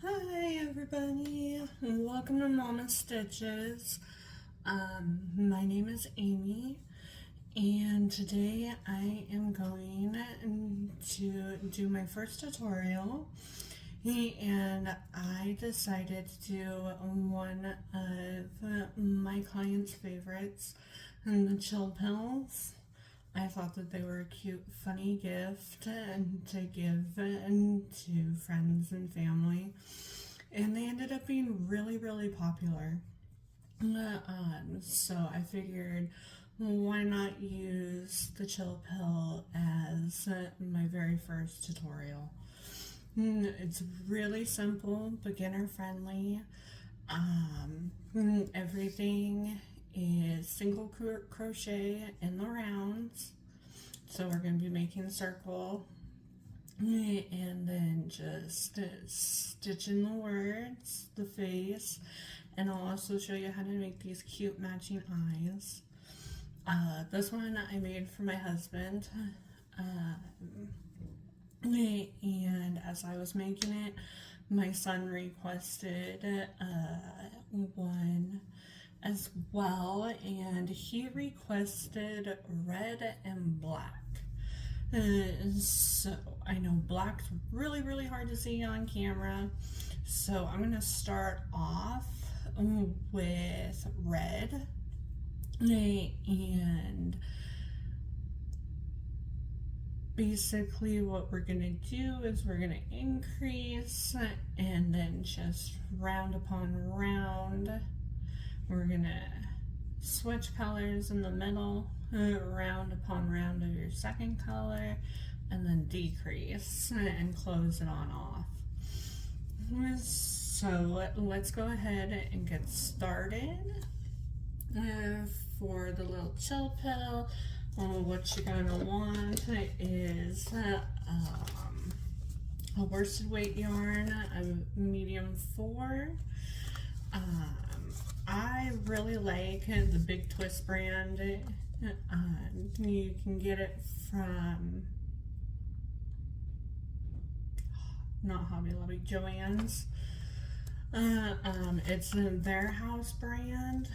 Hi everybody, welcome to Mommas Stitches. My name is Amy, and today I am going to do my first tutorial, and I decided to do one of my clients' favorites, the chill pills. I thought that they were a cute, funny gift to give to friends and family, and they ended up being really popular. So I figured, why not use the chill pill as my very first tutorial? It's really simple, beginner friendly. Everything is single crochet in the rounds, so we're going to be making a circle and then just stitch in the words, the face, and I'll also show you how to make these cute matching eyes. This one I made for my husband, and as I was making it, my son requested one as well, and he requested red and black. So I know black's really hard to see on camera, so I'm gonna start off with red, and basically what we're gonna do is we're gonna increase and then just round upon round. We're gonna switch colors in the middle, round upon round of your second color, and then decrease and close it on off. So let's go ahead and get started. For the little chill pill, what you're gonna want is a worsted weight yarn, a medium 4. I really like the Big Twist brand. You can get it from not Hobby Lobby, Joann's. It's their house brand,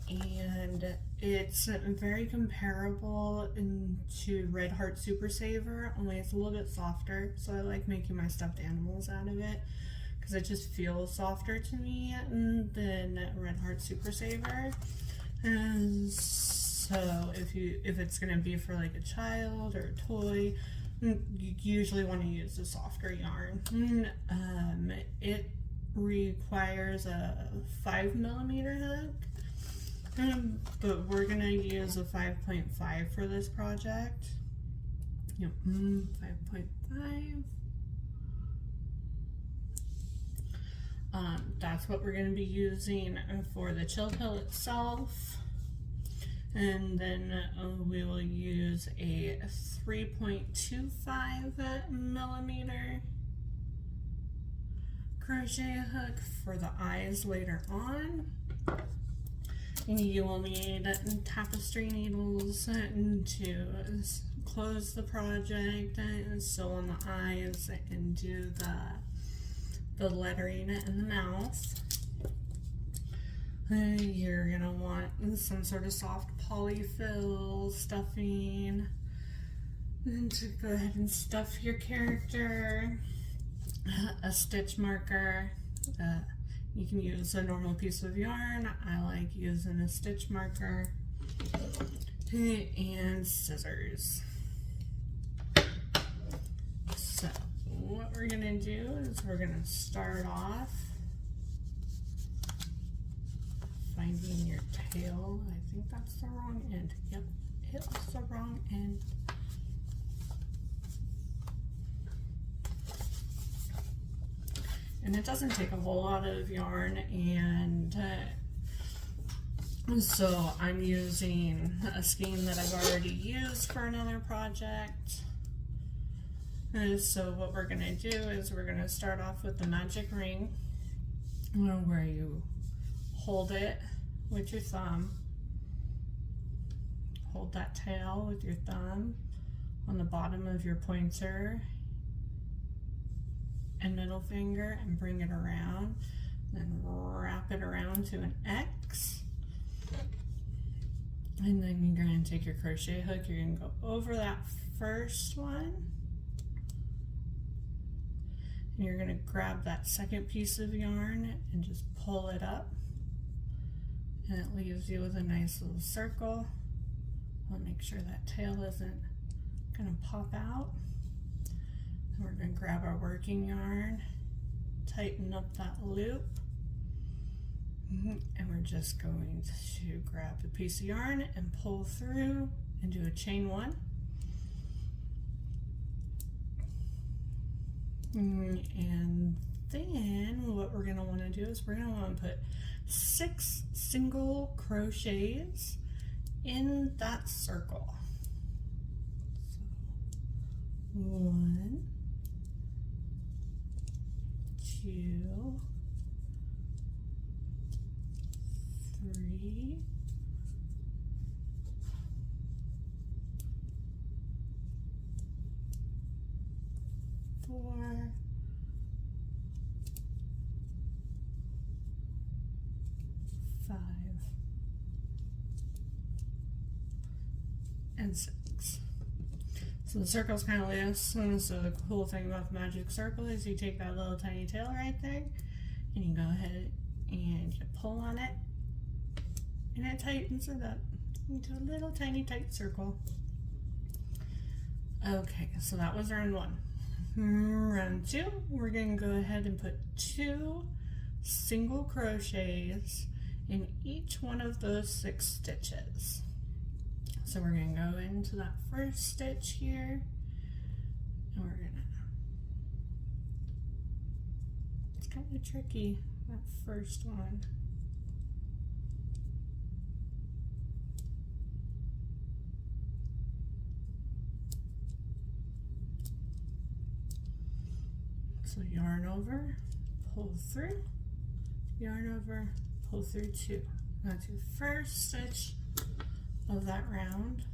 and it's very comparable to Red Heart Super Saver, only it's a little bit softer, so I like making my stuffed animals out of it because it just feels softer to me than Red Heart Super Saver. And so if it's gonna be for like a child or a toy, you usually want to use a softer yarn. It requires a 5mm hook, but we're gonna use a 5.5 for this project. Yep, 5.5. That's what we're going to be using for the chill pill itself, and then we will use a 3.25mm crochet hook for the eyes later on. You will need tapestry needles to close the project, sew on the eyes, and do the lettering in the mouth. You're gonna want some sort of soft polyfill stuffing to go ahead and stuff your character. A stitch marker. You can use a normal piece of yarn. I like using a stitch marker, and scissors. So what we're gonna do is we're gonna start off finding your tail. I think that's the wrong end. Yep, it was the wrong end. And it doesn't take a whole lot of yarn, and so I'm using a skein that I've already used for another project. So what we're gonna do is we're gonna start off with the magic ring, where you hold it with your thumb, hold that tail with your thumb on the bottom of your pointer, and middle finger and bring it around, then wrap it around to an X. And then you're going to take your crochet hook, you're going to go over that first one, and you're going to grab that second piece of yarn and just pull it up, and it leaves you with a nice little circle. I'll make sure that tail isn't going to pop out. And we're going to grab our working yarn, tighten up that loop, and we're just going to grab the piece of yarn and pull through and do a chain 1. And then what we're going to want to do is we're going to want to put 6 single crochets in that circle. So 1, 2, 3, 4, 5, and 6. So the circle's kind of loose, and so the cool thing about the magic circle is you take that little tiny tail right there, and you go ahead and you pull on it, and it tightens it up into a little tiny tight circle. Okay, so that was round 1. Round 2, we're going to go ahead and put 2 single crochets in each one of those 6 stitches. So we're going to go into that first stitch here, and we're going to, it's kind of tricky, that first one. So yarn over, pull through, yarn over, pull through 2. That's your first stitch of that round.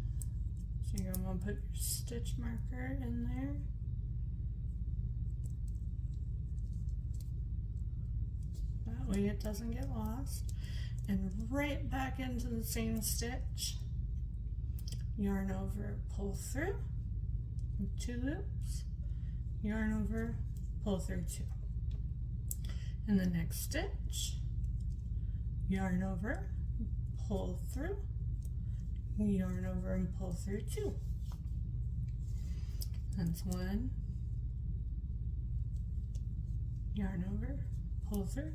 So you're going to want to put your stitch marker in there. That way it doesn't get lost. And right back into the same stitch, yarn over, pull through, 2 loops, yarn over, pull through 2. In the next stitch, yarn over, pull through, yarn over and pull through 2. That's 1, yarn over, pull through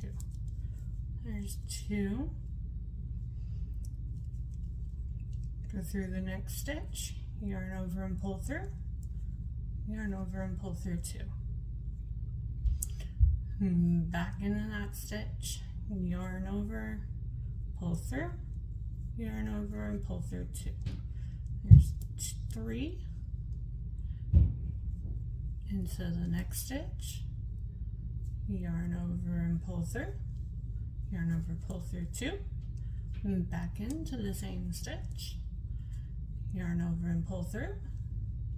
2. There's 2. Go through the next stitch, yarn over and pull through, yarn over and pull through 2. Back into that stitch, yarn over, pull through, yarn over and pull through 2. There's 3. Into the next stitch, yarn over and pull through, yarn over, pull through 2. And back into the same stitch, yarn over and pull through,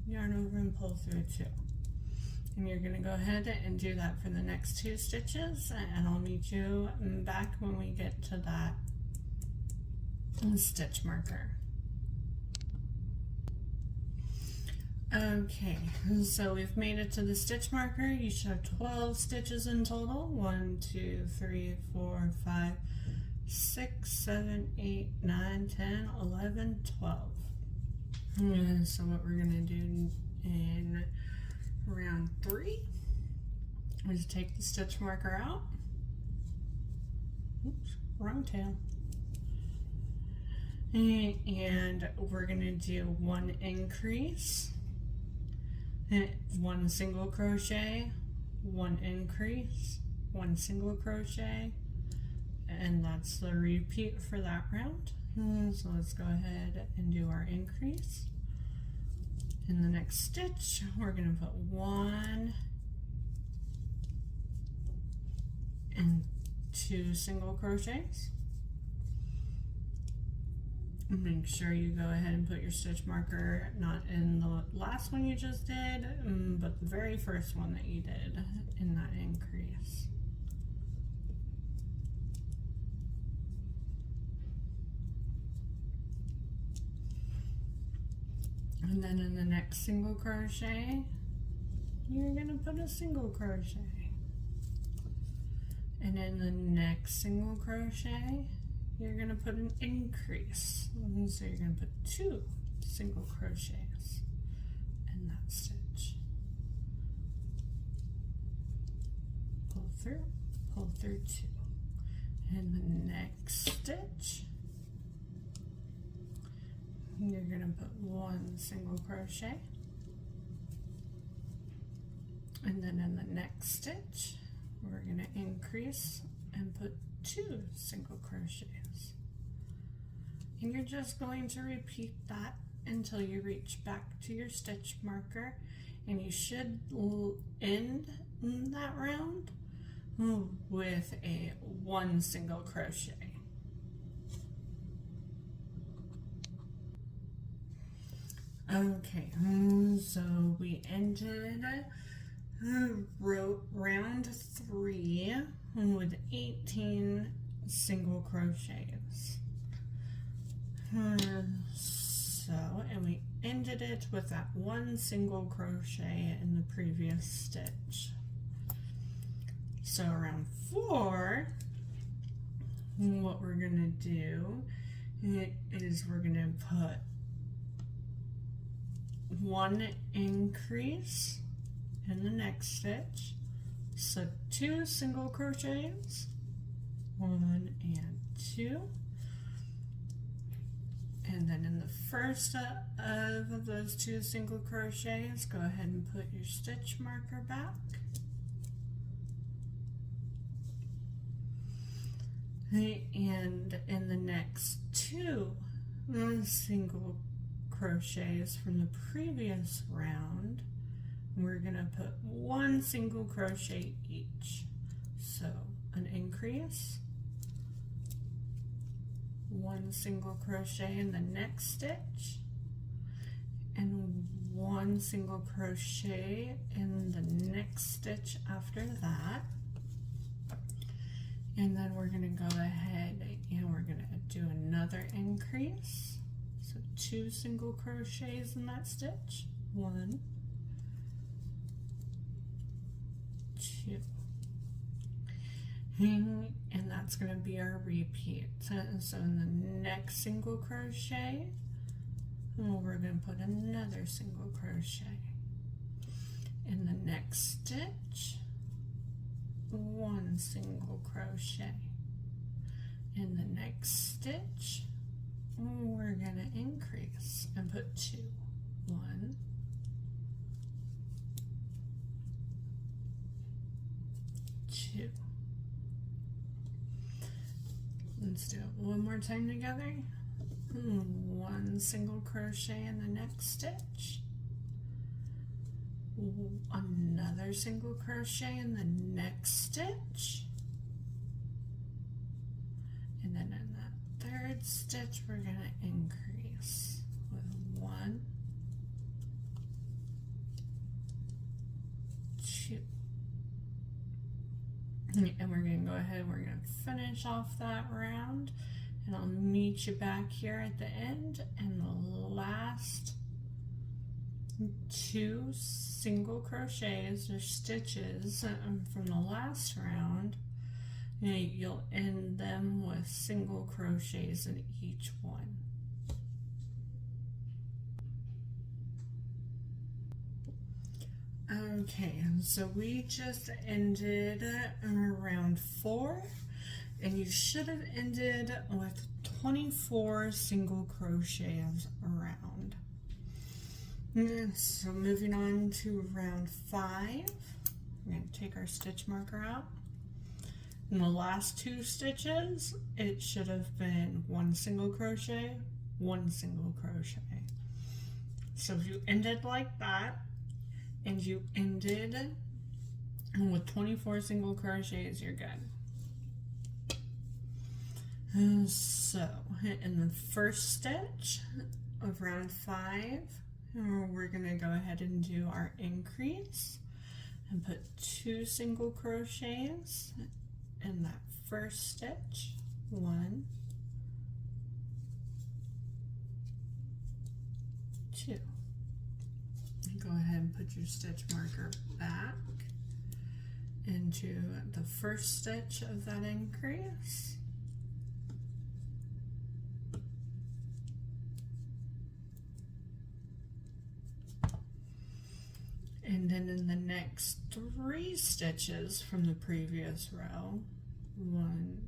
yarn over and pull through 2. And you're going to go ahead and do that for the next 2 stitches, and I'll meet you back when we get to that stitch marker. Okay, so we've made it to the stitch marker. You should have 12 stitches in total. 1, 2, 3, 4, 5, 6, 7, 8, 9, 10, 11, 12. So what we're going to do in round 3 is take the stitch marker out. Oops, wrong tail. And we're going to do 1 increase, 1 single crochet, 1 increase, 1 single crochet, and that's the repeat for that round. So let's go ahead and do our increase. In the next stitch, we're going to put 1 and 2 single crochets, Make sure you go ahead and put your stitch marker not in the last one you just did, but the very first one that you did in that increase. And then in the next single crochet, you're going to put a single crochet. And in the next single crochet, you're going to put an increase. So you're going to put 2 single crochets in that stitch. Pull through 2. In the next stitch, you're going to put 1 single crochet. And then in the next stitch, we're going to increase and put 2 single crochets. And you're just going to repeat that until you reach back to your stitch marker, and you should end that round with a 1 single crochet. Okay, so we ended round 3 with 18 single crochets. And we ended it with that 1 single crochet in the previous stitch. So round 4, what we're gonna do is we're gonna put 1 increase in the next stitch, so 2 single crochets, 1 and 2, and then in the first of those 2 single crochets, go ahead and put your stitch marker back, and in the next 2 single crochets from the previous round, we're gonna put 1 single crochet each. So an increase, 1 single crochet in the next stitch, and 1 single crochet in the next stitch after that. And then we're gonna go ahead and we're gonna do another increase. So 2 single crochets in that stitch, 1, 2, and that's going to be our repeat. So in the next single crochet, we're going to put another single crochet. In the next stitch, 1 single crochet. In the next stitch, we're going to increase and put 2. 1, 2. Let's do it one more time together. 1 single crochet in the next stitch. Another single crochet in the next stitch. And then in that 3rd stitch, we're going to increase with 1, 2. And we're going to go ahead and we're going to finish off that round, and I'll meet you back here at the end, and the last 2 single crochets or stitches from the last round, you'll end them with single crochets in each one. Okay, so we just ended round 4, and you should have ended with 24 single crochets around. So moving on to round 5, we're going to take our stitch marker out. In the last 2 stitches, it should have been 1 single crochet, 1 single crochet. So if you ended like that, and you ended with 24 single crochets, you're good. So in the first stitch of round 5, we're going to go ahead and do our increase and put 2 single crochets in that first stitch. 1, 2. Go ahead and put your stitch marker back into the first stitch of that increase. And then in the next 3 stitches from the previous row, 1,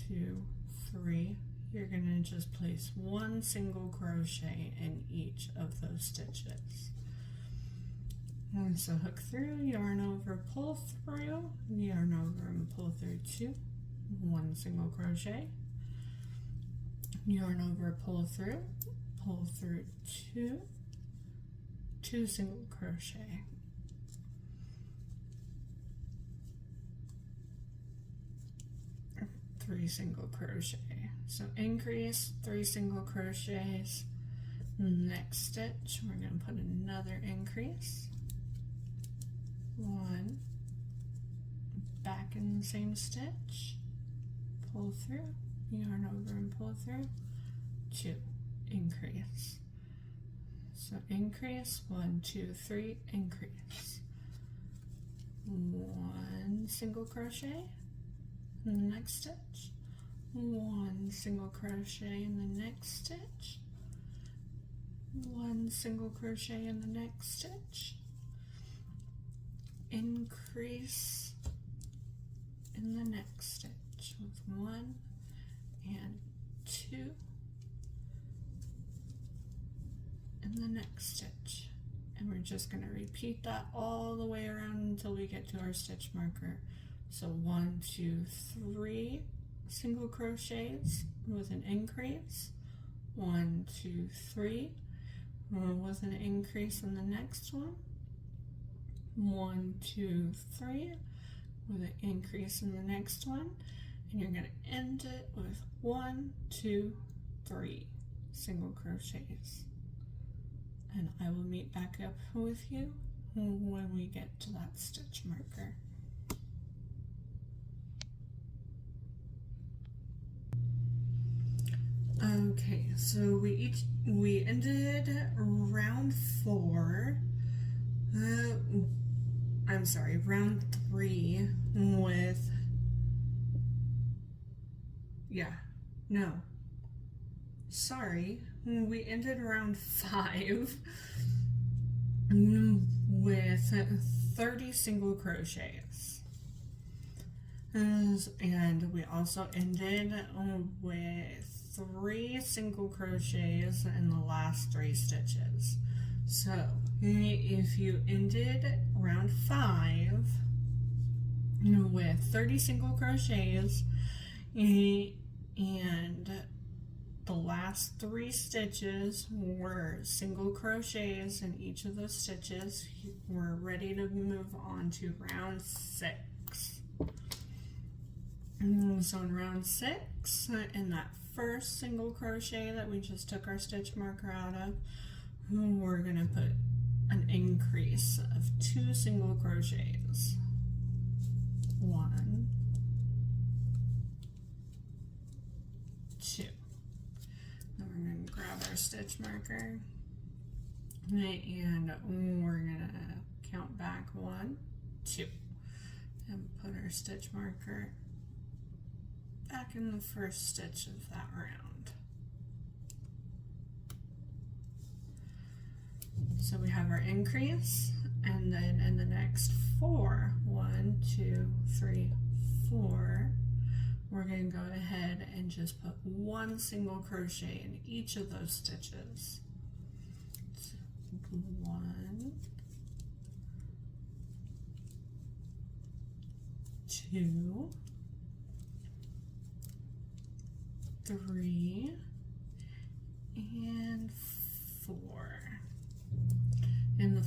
2, 3, you're going to just place 1 single crochet in each of those stitches. And so hook through, yarn over, pull through, yarn over and pull through 2, 1 single crochet, yarn over, pull through 2, 2 single crochet. Three single crochet. So increase, 3 single crochets. Next stitch, we're going to put another increase. 1, back in the same stitch, pull through, yarn over and pull through, 2, increase. So increase, 1, 2, 3, increase. 1 single crochet in the next stitch, 1 single crochet in the next stitch, 1 single crochet in the next stitch, increase in the next stitch with 1 and 2 in the next stitch. And we're just going to repeat that all the way around until we get to our stitch marker. So 1, 2, 3 single crochets with an increase, 1, 2, 3 with an increase in the next one, 1, 2, 3 with an increase in the next one, and you're going to end it with 1, 2, 3 single crochets. And I will meet back up with you when we get to that stitch marker. Okay, so we ended round 4. I'm sorry, round 3 with, we ended round 5 with 30 single crochets. And we also ended with 3 single crochets in the last 3 stitches. So if you ended round 5 with 30 single crochets and the last 3 stitches were single crochets in each of those stitches, we're ready to move on to round 6. So in round 6, in that first single crochet that we just took our stitch marker out of, we're going to put an increase of 2 single crochets. 1, 2. Then we're going to grab our stitch marker and we're going to count back 1, 2, and put our stitch marker back in the first stitch of that round. So we have our increase, and then in the next 4, 1, 2, 3, 4, we're going to go ahead and just put 1 single crochet in each of those stitches. So 1, 2, 3, and 4. In the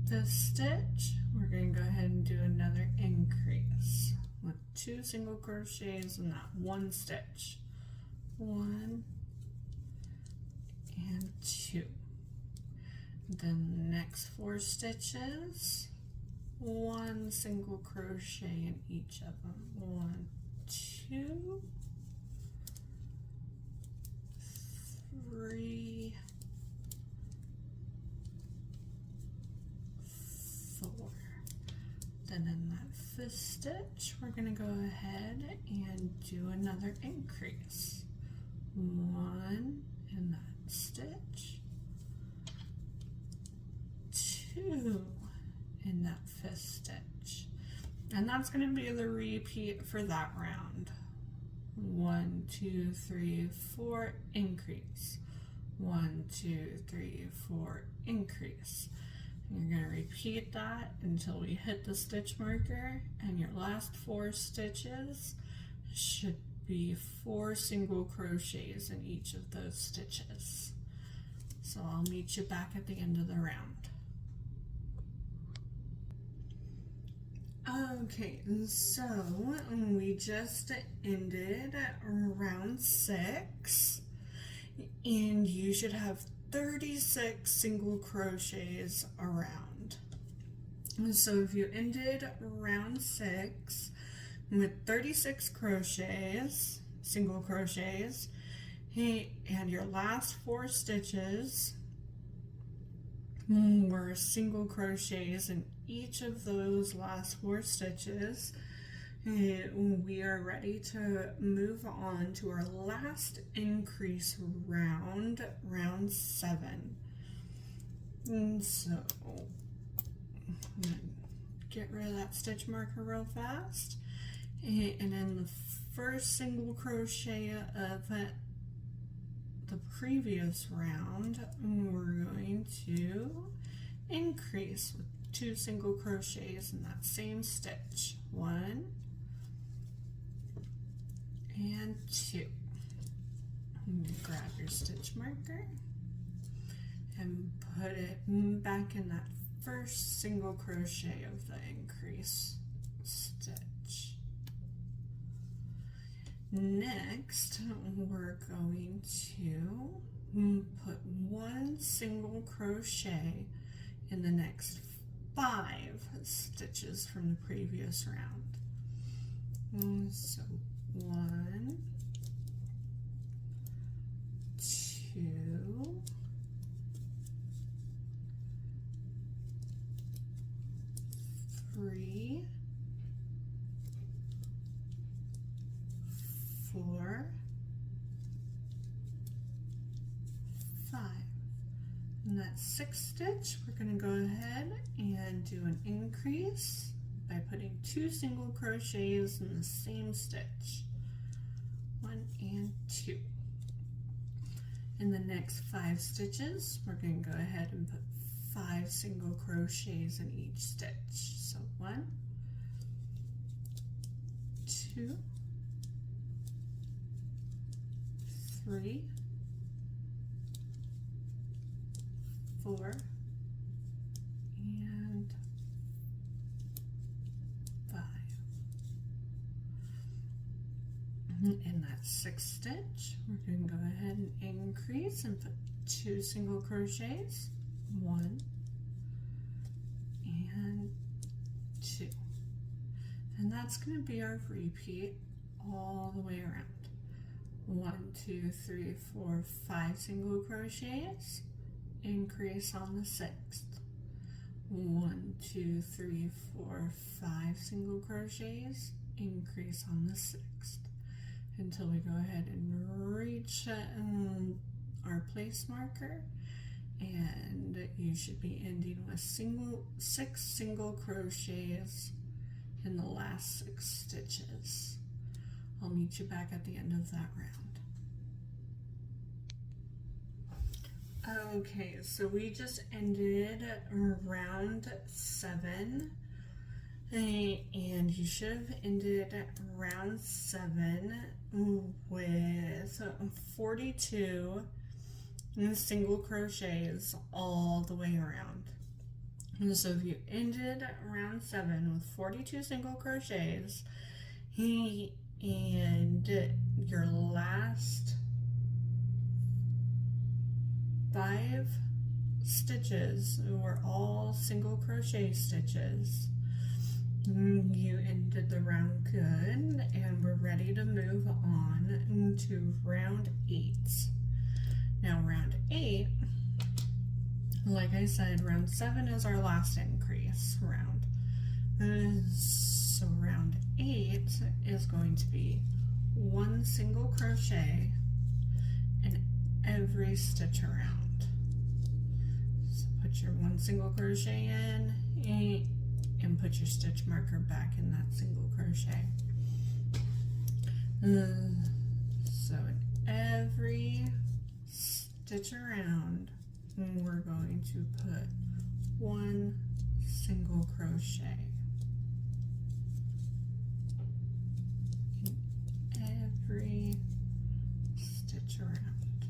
fifth stitch, we're going to go ahead and do another increase with 2 single crochets in that 1 stitch. 1 and 2. Then the next 4 stitches, 1 single crochet in each of them. 1, 2, 3, 4. Then in that 5th stitch, we're going to go ahead and do another increase. 1 in that stitch, 2 in that 5th stitch, and that's going to be the repeat for that round. 1, 2, 3, 4, increase. 1, 2, 3, 4, increase. And you're going to repeat that until we hit the stitch marker, and your last 4 stitches should be 4 single crochets in each of those stitches. So I'll meet you back at the end of the round. Okay, so we just ended round 6, and you should have 36 single crochets around. So if you ended round 6 with 36 crochets, single crochets, and your last 4 stitches were single crochets in each of those last 4 stitches, we are ready to move on to our last increase round, round 7. And so I'm gonna get rid of that stitch marker real fast, and in the first single crochet of the previous round, we're going to increase with 2 single crochets in that same stitch. 1 and 2. Grab your stitch marker and put it back in that first single crochet of the increase stitch. Next, we're going to put 1 single crochet in the next 5 stitches from the previous round. So 1, 2, 3, 4, 5. In that 6th stitch, we're going to go ahead and do an increase by putting 2 single crochets in the same stitch. 1 and 2. In the next 5 stitches, we're going to go ahead and put 5 single crochets in each stitch. So 1, 2, 3, 4, and 5. In that 6th stitch, we're going to go ahead and increase and put 2 single crochets, 1 and 2. And that's going to be our repeat all the way around. 1, 2, 3, 4, 5 single crochets, increase on the 6th. 1, 2, 3, 4, 5 single crochets, increase on the 6th, until we go ahead and reach our place marker, and you should be ending with 6 single crochets in the last 6 stitches. I'll meet you back at the end of that round. Okay, so we just ended round 7, and you should have ended round 7 with 42 single crochets all the way around. And so if you ended round 7 with 42 single crochets, And your last 5 stitches were all single crochet stitches. You ended the round good, and we're ready to move on to round 8. Now round 8, like I said, round 7 is our last increase round. So round 8 is going to be 1 single crochet in every stitch around. So put your 1 single crochet in and put your stitch marker back in that single crochet. So in every stitch around, we're going to put 1 single crochet. In every stitch around.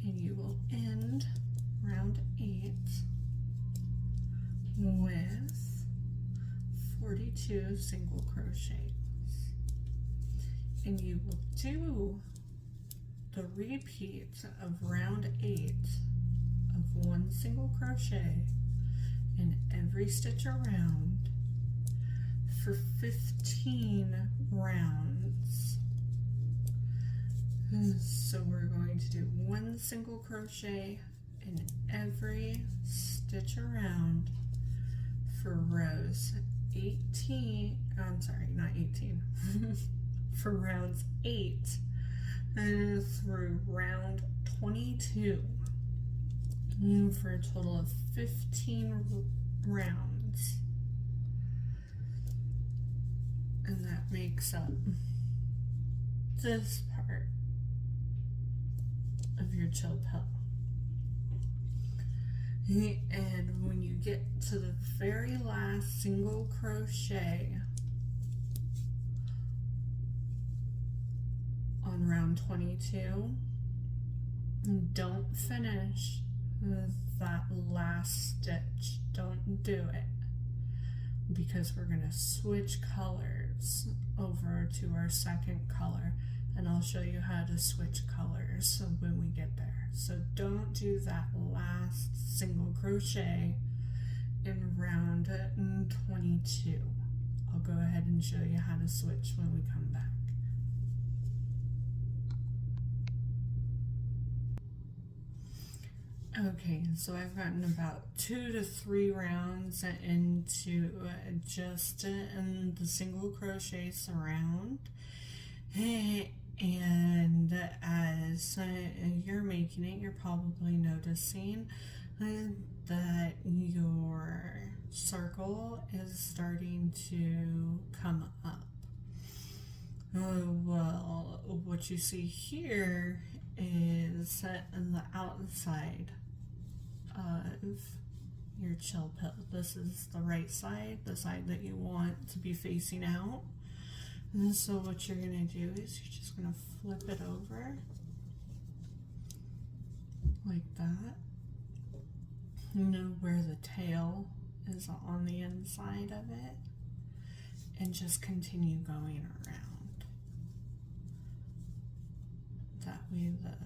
And you will end round 8 with 42 single crochets. And you will do the repeat of round 8 of 1 single crochet in every stitch around for 15 rounds. So we're going to do 1 single crochet in every stitch around for rows 18, I'm sorry, not 18, for rounds 8 through round 22, for a total of 15 rounds. And that makes up this part of your chill pill. And when you get to the very last single crochet on round 22, don't finish that last stitch. Don't do it, because we're going to switch colors over to our second color, and I'll show you how to switch colors when we get there. So don't do that last single crochet in round 22. I'll go ahead and show you how to switch when we come back. Okay, so I've gotten about 2 to 3 rounds into just the single crochet surround, and as you're making it, you're probably noticing that your circle is starting to come up. Well, what you see here is the outside of your chill pill. This is the right side, the side that you want to be facing out. And so what you're going to do is you're just going to flip it over like that. You know where the tail is on the inside of it, and just continue going around. That way the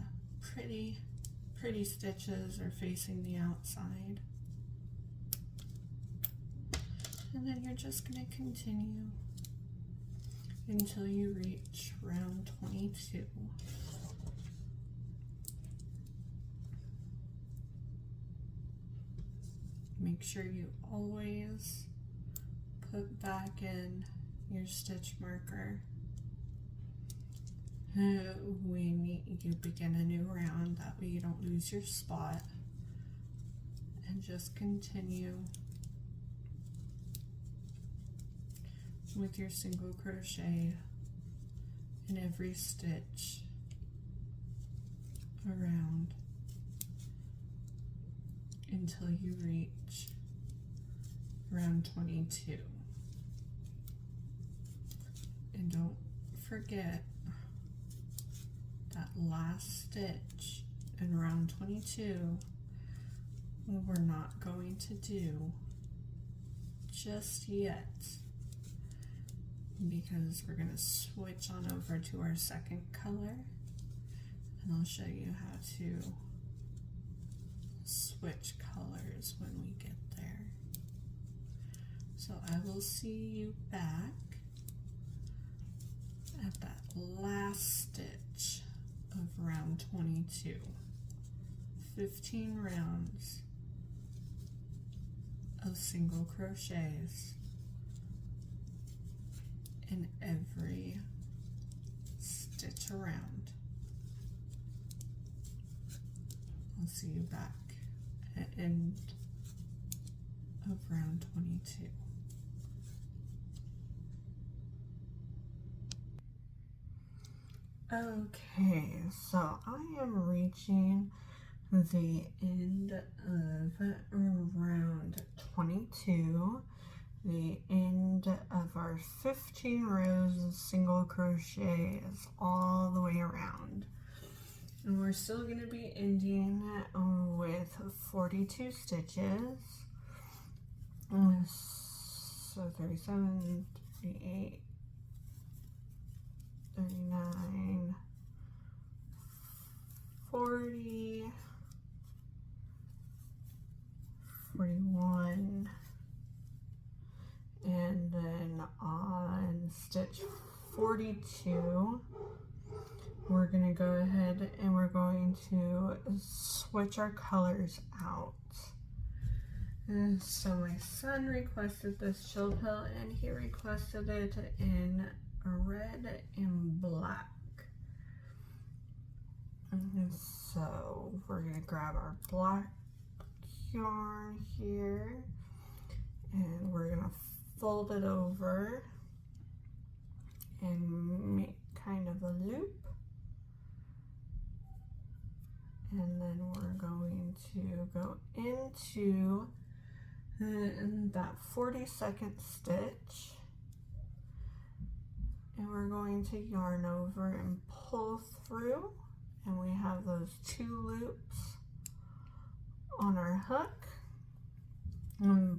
pretty stitches are facing the outside. And then you're just going to continue until you reach round 22. Make sure you always put back in your stitch marker when you begin a new round, that way you don't lose your spot, and just continue with your single crochet in every stitch around until you reach round 22. And don't forget that last stitch in round 22, we're not going to do just yet, because we're going to switch on over to our second color, and I'll show you how to switch colors when we get there. So I will see you back at that last stitch of round 22. 15 rounds of single crochets in every stitch around. I'll see you back at end of round 22. Okay, so I am reaching the end of round 22, the end of our 15 rows of single crochets all the way around. And we're still going to be ending with 42 stitches. So 37, 38, 39, 40, 41, and then on stitch 42, we're going to go ahead and we're going to switch our colors out. And so my son requested this chill pill, and he requested it in red and black. And so we're going to grab our black yarn here, and we're going to fold it over and make kind of a loop. And then we're going to go into that 42nd stitch, and we're going to yarn over and pull through, and we have those 2 loops on our hook,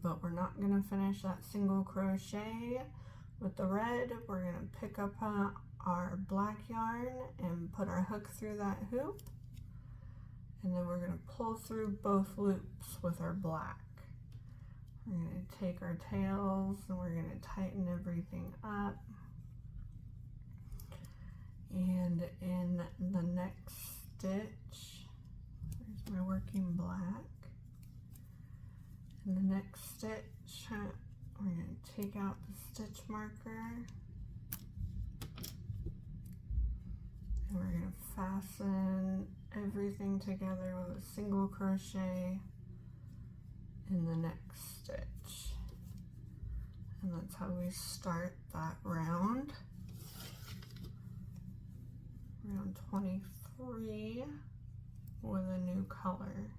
but we're not going to finish that single crochet with the red. We're going to pick up our black yarn and put our hook through that hoop, and then we're going to pull through both loops with our black. We're going to take our tails and we're going to tighten everything up. And in the next stitch, there's my working black. In the next stitch, we're going to take out the stitch marker, and we're going to fasten everything together with a single crochet in the next stitch. And that's how we start that round. Round 23 with a new color.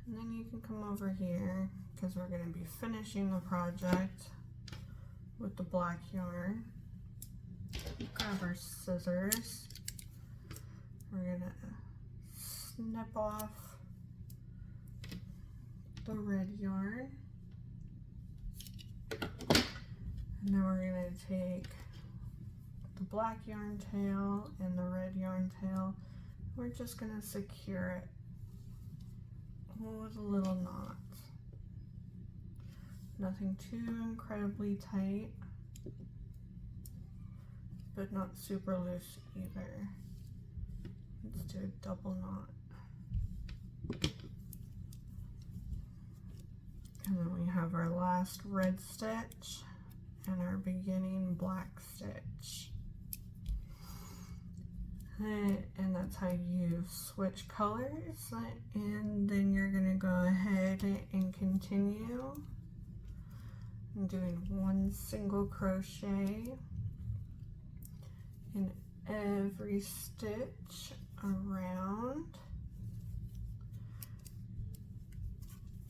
And then you can come over here, because we're going to be finishing the project with the black yarn. Grab our scissors. We're going to snip off the red yarn, and then we're going to take the black yarn tail and the red yarn tail. We're just going to secure it with a little knot. Nothing too incredibly tight, but not super loose either. Let's do a double knot. And then we have our last red stitch and our beginning black stitch. And that's how you switch colors. And then you're going to go ahead and continue doing 1 single crochet in every stitch around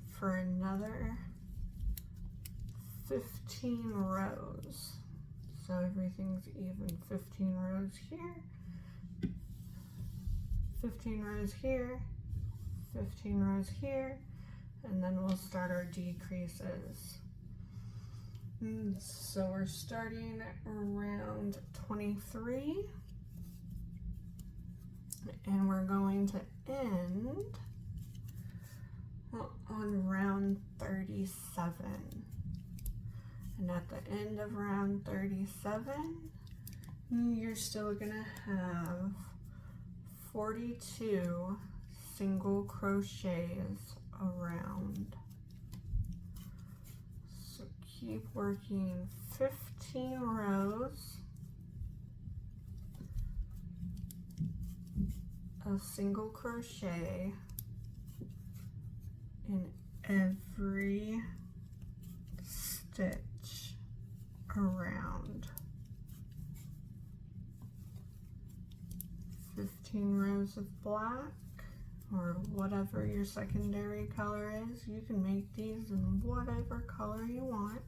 for another 15 rows. So everything's even. 15 rows here, 15 rows here, 15 rows here, and then we'll start our decreases. So we're starting around 23, and we're going to end on round 37. And at the end of round 37, you're still gonna have 42 single crochets around. So keep working 15 rows of single crochet in every stitch around. 15 rows of black, or whatever your secondary color is. You can make these in whatever color you want.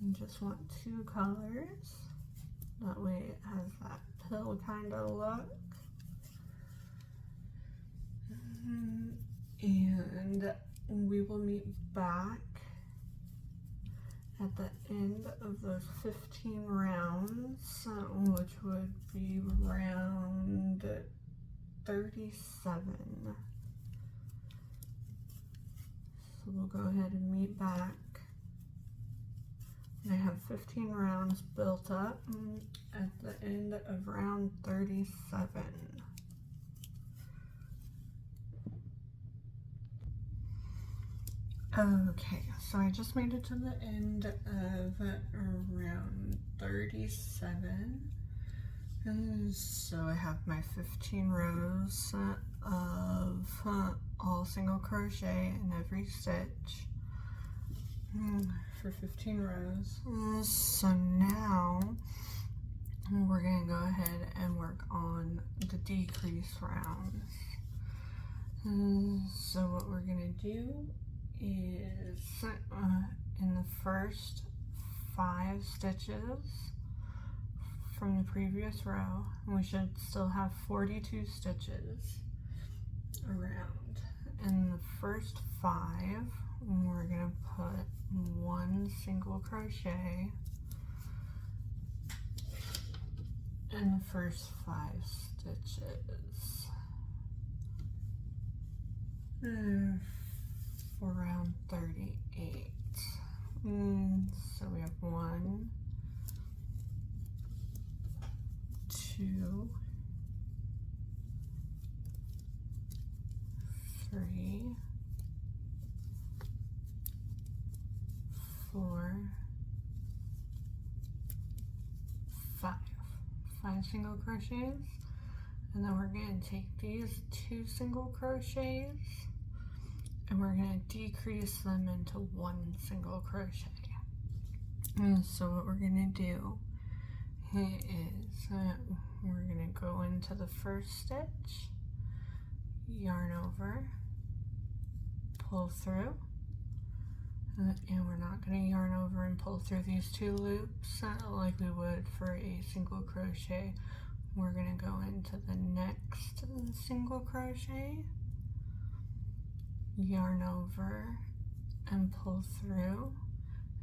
You just want 2 colors. That way it has that pill kind of look. And we will meet back at the end of those 15 rounds, which would be round 37. So we'll go ahead and meet back. And I have 15 rounds built up at the end of round 37. Okay, so I just made it to the end of round 37. And so I have my 15 rows of all single crochet in every stitch for 15 rows. So now we're going to go ahead and work on the decrease rounds. So what we're going to do is in the first 5 stitches from the previous row, we should still have 42 stitches around. In the first 5, we're going to put 1 single crochet in the first 5 stitches. For round 38. So we have 1, 2, 3, 4, 5. 5 single crochets, and then we're going to take these 2 single crochets and we're going to decrease them into 1 single crochet. And so what we're going to do is we're going to go into the first stitch, yarn over, pull through, and we're not going to yarn over and pull through these 2 loops like we would for a single crochet. We're going to go into the next single crochet, yarn over and pull through,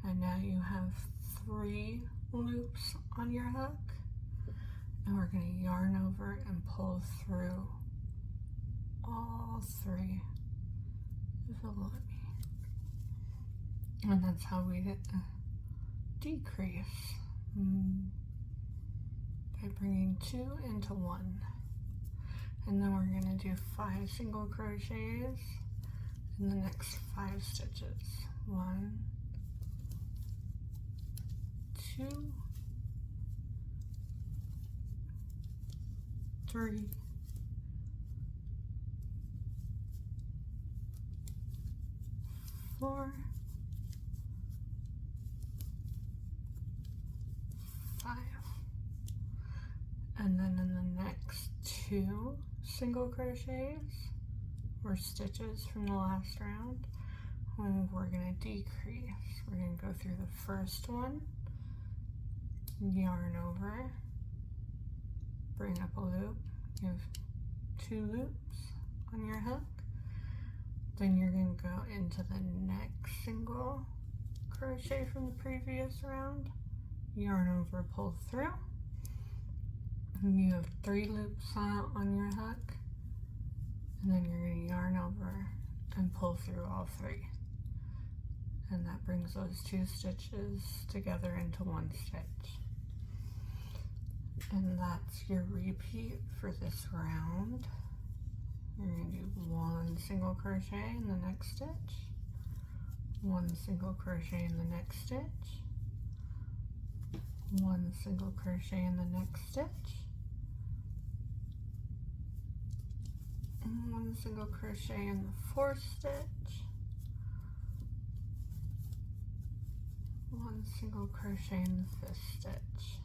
and now you have 3 loops on your hook, and we're going to yarn over and pull through all 3 if it'll let me. And that's how we decrease, by bringing 2 into 1. And then we're going to do 5 single crochets in the next 5 stitches. 1, 2, 3, 4, 5. And then in the next 2 single crochets or stitches from the last round, we're going to decrease. We're going to go through the first one, yarn over, bring up a loop, you have 2 loops on your hook, Then you're going to go into the next single crochet from the previous round, yarn over, pull through. You have 3 loops on your hook, and then you're going to yarn over and pull through all 3. And that brings those 2 stitches together into 1 stitch. And that's your repeat for this round. You're going to do 1 single crochet in the next stitch, 1 single crochet in the next stitch, 1 single crochet in the next stitch, and 1 single crochet in the 4th stitch, 1 single crochet in the 5th stitch,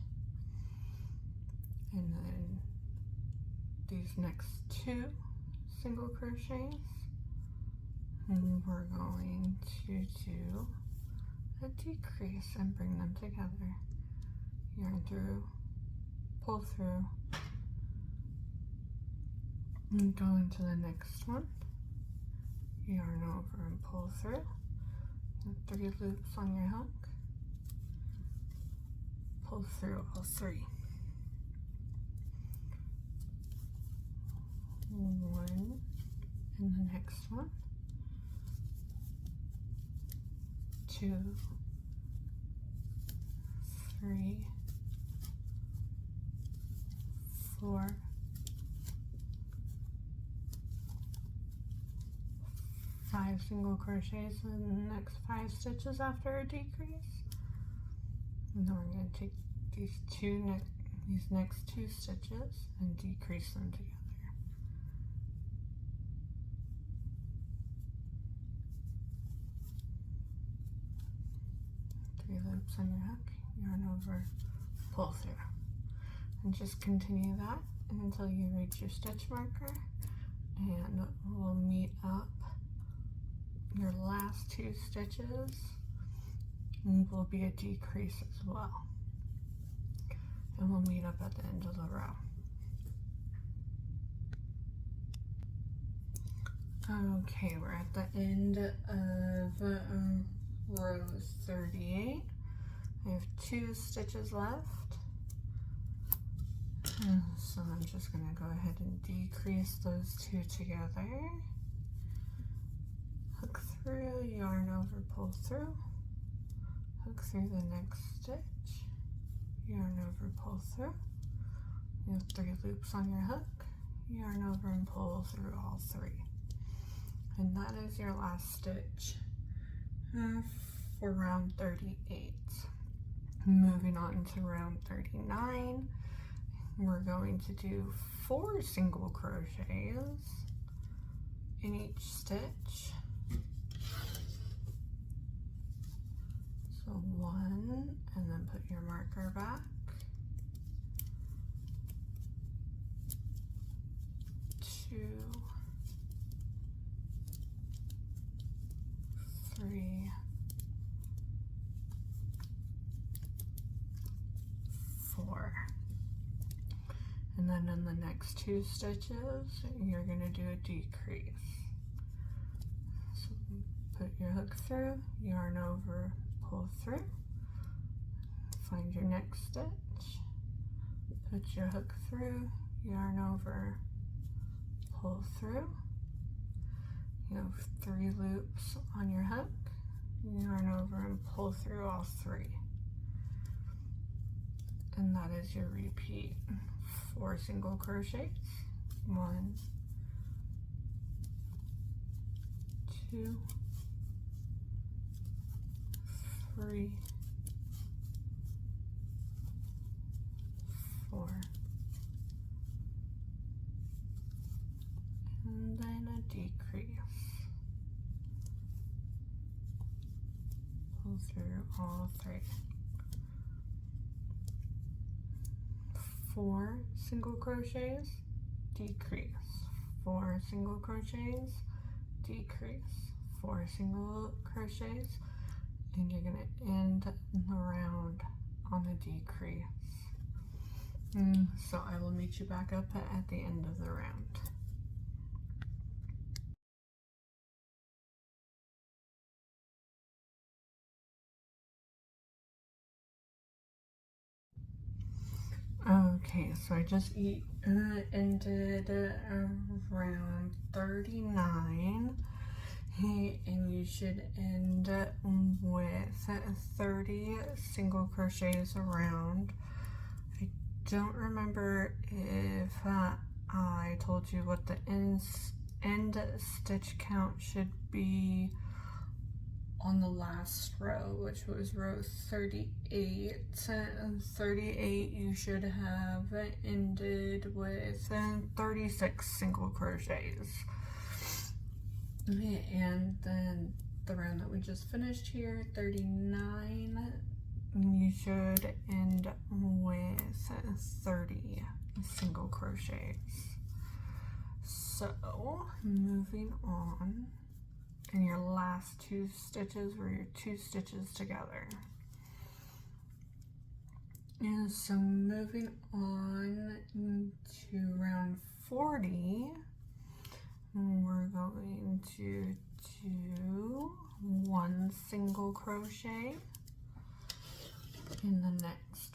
and then these next 2 single crochets, and we're going to do a decrease and bring them together. Yarn through, pull through, and go into the next one. Yarn over and pull through, and 3 loops on your hook. Pull through all 3. 1 in the next one, 2, 3, 4, 5 single crochets in the next 5 stitches after a decrease. And then we're going to take these next 2 stitches and decrease them together. 3 loops on your hook, yarn over, pull through, and just continue that until you reach your stitch marker, and we'll meet up your last 2 stitches, and will be a decrease as well, and we'll meet up at the end of the row. Okay, we're at the end of row 38. I have 2 stitches left, so I'm just going to go ahead and decrease those 2 together. Hook through, yarn over, pull through, hook through the next stitch, yarn over, pull through. You have 3 loops on your hook, yarn over and pull through all 3. And that is your last stitch for round 38. Moving on to round 39, we're going to do 4 single crochets in each stitch. So 1, and then put your marker back. 2, 3, 4. And then in the next 2 stitches, you're going to do a decrease. So put your hook through, yarn over, pull through, find your next stitch, put your hook through, yarn over, pull through. You have 3 loops on your hook, yarn over and pull through all 3. And that is your repeat. 4 single crochets. 1, 2, 3, 4, and then a decrease. Pull through all 3. 4 single crochets, decrease. 4 single crochets, decrease. 4 single crochets, and you're going to end the round on a decrease. So I will meet you back up at the end of the round. Okay, so I just ended around 39. Hey, and you should end with 30 single crochets around. I don't remember if I told you what the end stitch count should be on the last row, which was row 38. 38 you should have ended with 36 single crochets. And then the round that we just finished here, 39, you should end with 30 single crochets. So moving on, and your last 2 stitches were your 2 stitches together. And so moving on to round 40, we're going to do 1 single crochet in the next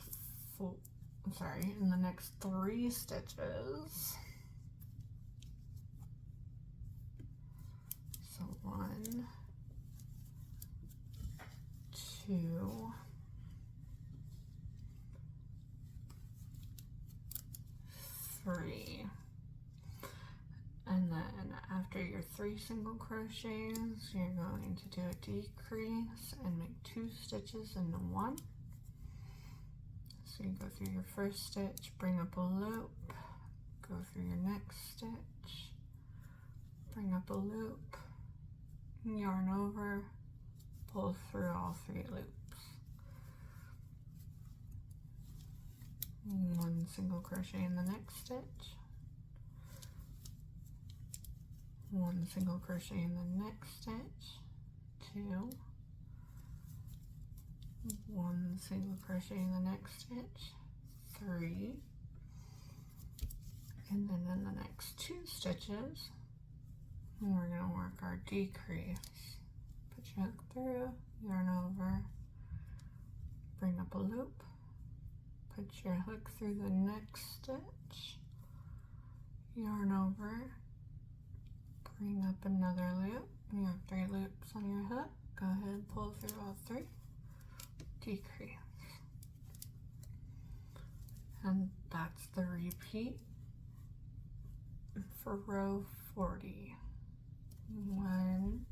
in the next 3 stitches. So 1, 2, 3. And then after your 3 single crochets, you're going to do a decrease and make 2 stitches into 1. So you go through your first stitch, bring up a loop, go through your next stitch, bring up a loop, yarn over, pull through all 3 loops. 1 single crochet in the next stitch, 1 single crochet in the next stitch, 2, 1 single crochet in the next stitch, 3, and then in the next 2 stitches, we're going to work our decrease. Put your hook through, yarn over, bring up a loop, put your hook through the next stitch, yarn over, bring up another loop. You have 3 loops on your hook. Go ahead, pull through all 3, decrease. And that's the repeat for row 40. 1,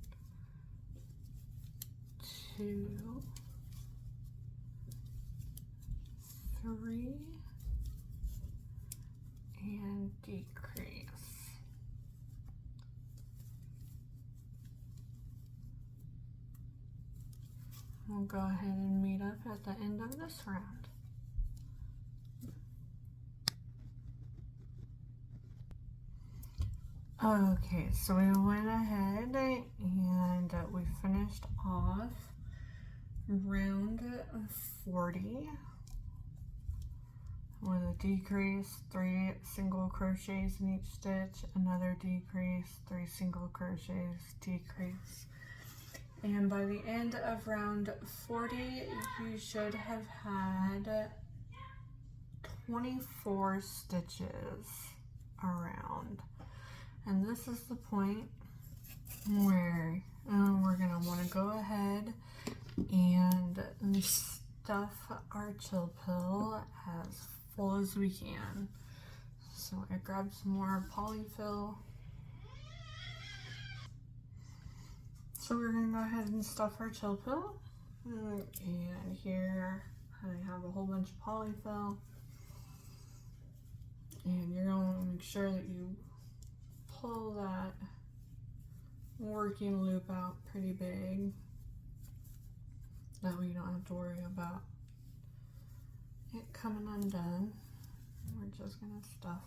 2, 3, and decrease. We'll go ahead and meet up at the end of this round. Okay, so we went ahead and we finished off round 40 with a decrease, 3 single crochets in each stitch, another decrease, 3 single crochets, decrease. And by the end of round 40, you should have had 24 stitches around. And this is the point where we're going to want to go ahead and stuff our chill pill as full as we can. So I grabbed some more polyfill. So we're going to go ahead and stuff our chill pill. And here I have a whole bunch of polyfill. And you're going to make sure that you pull that working loop out pretty big. That way you don't have to worry about it coming undone. We're just going to stuff.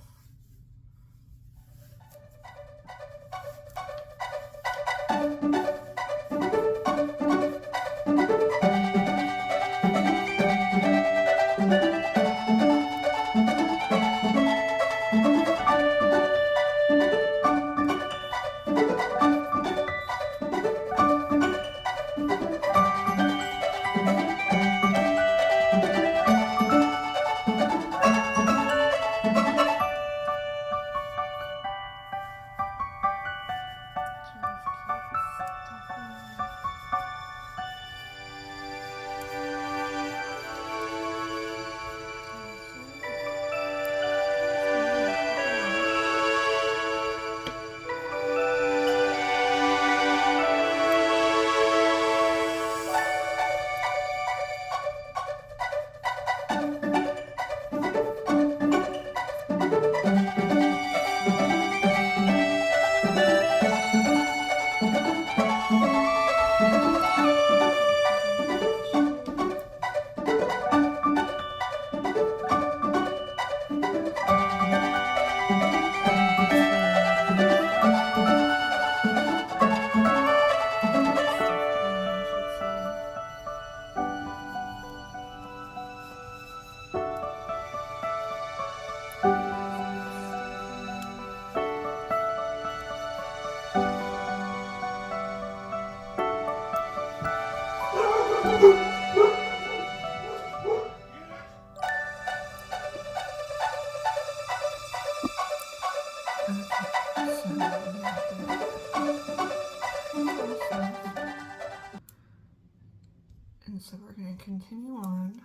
continue on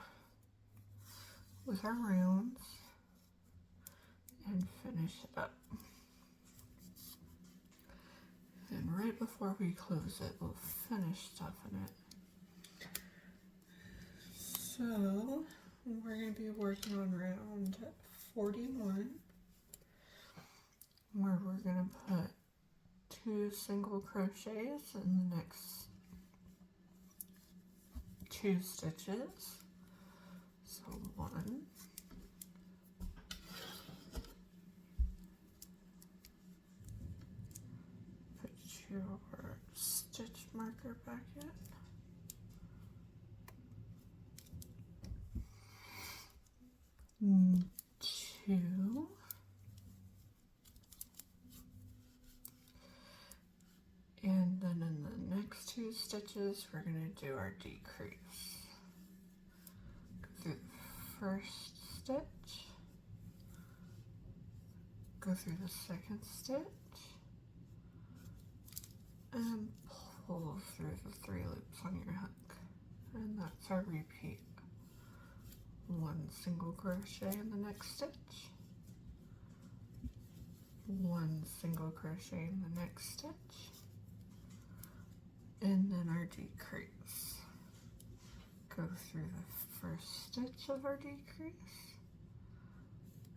with our rounds and finish it up. And right before we close it, we'll finish stuffing it. So we're going to be working on round 41, where we're going to put 2 single crochets in the next 2 stitches. So 1, put your stitch marker back in. Two, and then in the next 2 stitches we're going to do our decrease. Go through the first stitch, go through the second stitch, and pull through the 3 loops on your hook, and that's our repeat. 1 single crochet in the next stitch, 1 single crochet in the next stitch, and then our decrease. Go through the first stitch of our decrease,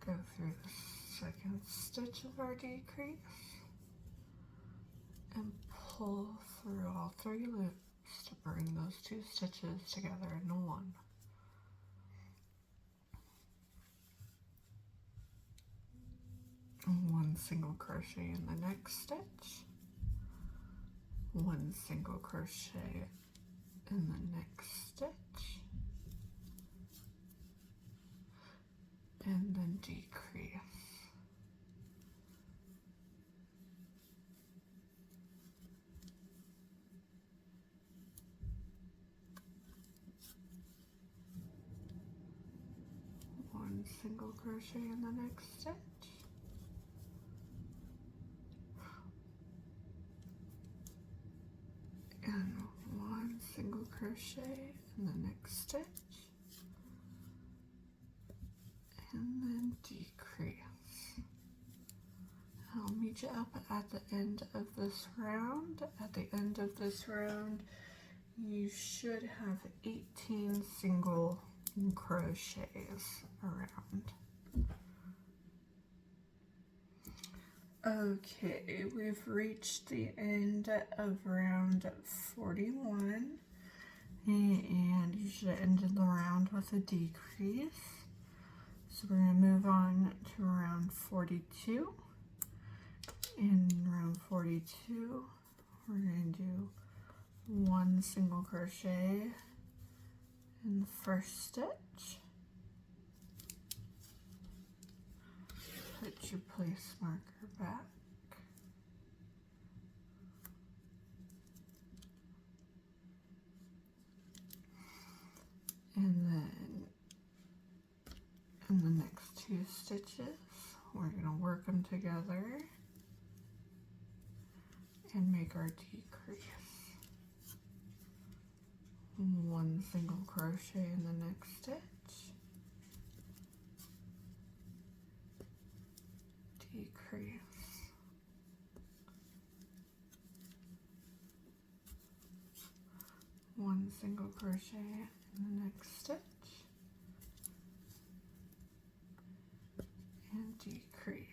go through the second stitch of our decrease, and pull through all 3 loops to bring those 2 stitches together into one. And 1 single crochet in the next stitch, 1 single crochet in the next stitch, and then decrease. One single crochet in the next stitch, and 1 single crochet in the next stitch, and then decrease. I'll meet you up at the end of this round. At the end of this round, you should have 18 single crochets around. Okay, we've reached the end of round 41, and you should have ended the round with a decrease. So we're going to move on to round 42. In round 42, we're going to do 1 single crochet in the first stitch. Put your place marker back. And then in the next 2 stitches, we're going to work them together and make our decrease. 1 single crochet in the next stitch, decrease, 1 single crochet in the next stitch, and decrease.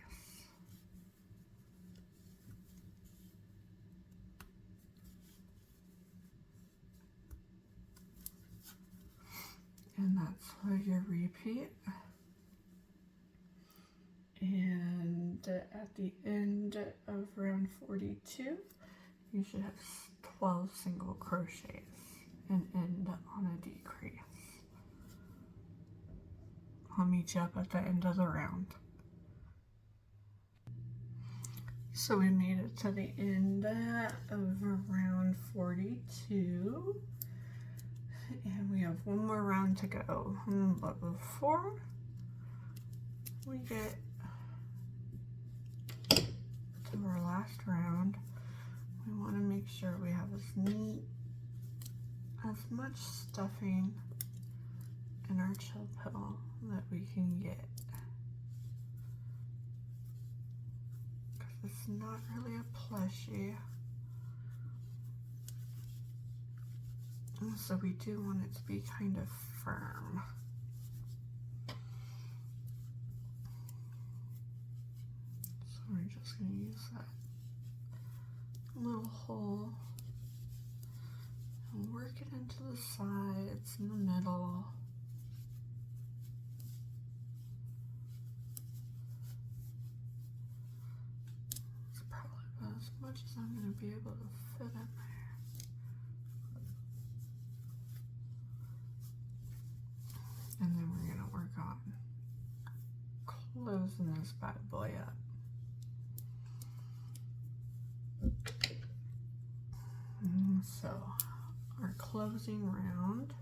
And that's for your repeat. And at the end of round 42, you should have 12 single crochets and end on a decrease. I'll meet you up at the end of the round. So we made it to the end of round 42. And we have one more round to go. But before we get to our last round, we want to make sure we have as much stuffing in our chill pill that we can get. Because it's not really a plushie. And so we do want it to be kind of firm. So we're just going to use that little hole and work it into the sides in the middle. It's probably about as much as I'm going to be able to fit in there. And then we're going to work on closing this bad boy up. So our closing round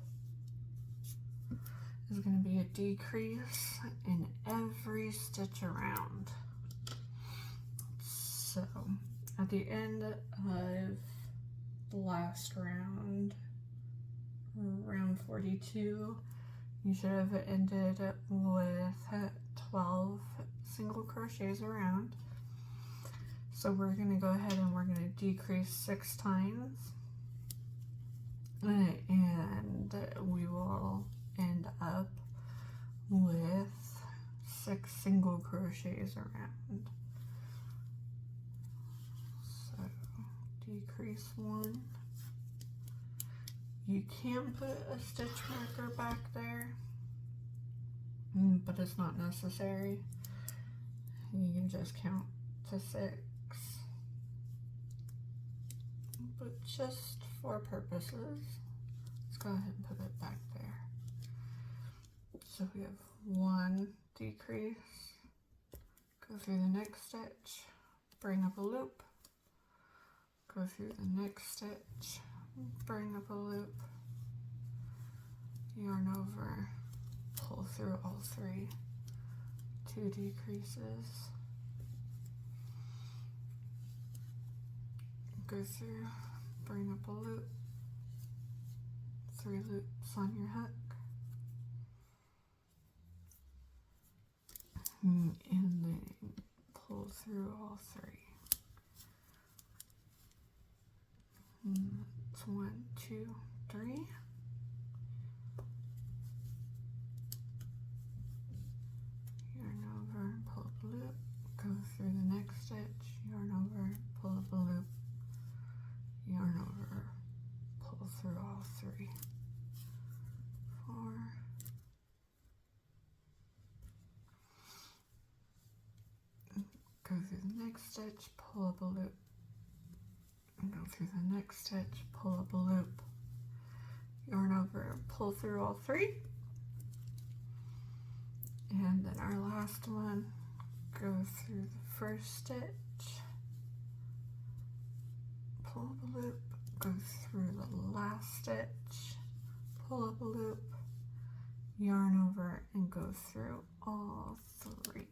is going to be a decrease in every stitch around. So at the end of the last round, round 42, you should have ended with 12 single crochets around. So we're going to go ahead and we're going to decrease 6 times, and we will end up with 6 single crochets around. So decrease 1. You can put a stitch marker back there, but it's not necessary. You can just count to 6. But just for purposes, let's go ahead and put it back there. So we have 1 decrease, go through the next stitch, bring up a loop, go through the next stitch, bring up a loop, yarn over, pull through all 3, 2 decreases, go through, bring up a loop, 3 loops on your hook, and then pull through all 3. It's 1, 2, 3. Yarn over, pull up a loop, go through the next stitch, yarn over, pull up a loop, yarn over, pull through all 3, 4, go through the next stitch, pull up a loop, and go through the next stitch, pull up a loop, yarn over, pull through all 3, and then our last one, go through the first stitch, pull up a loop, go through the last stitch, pull up a loop, yarn over, and go through all 3.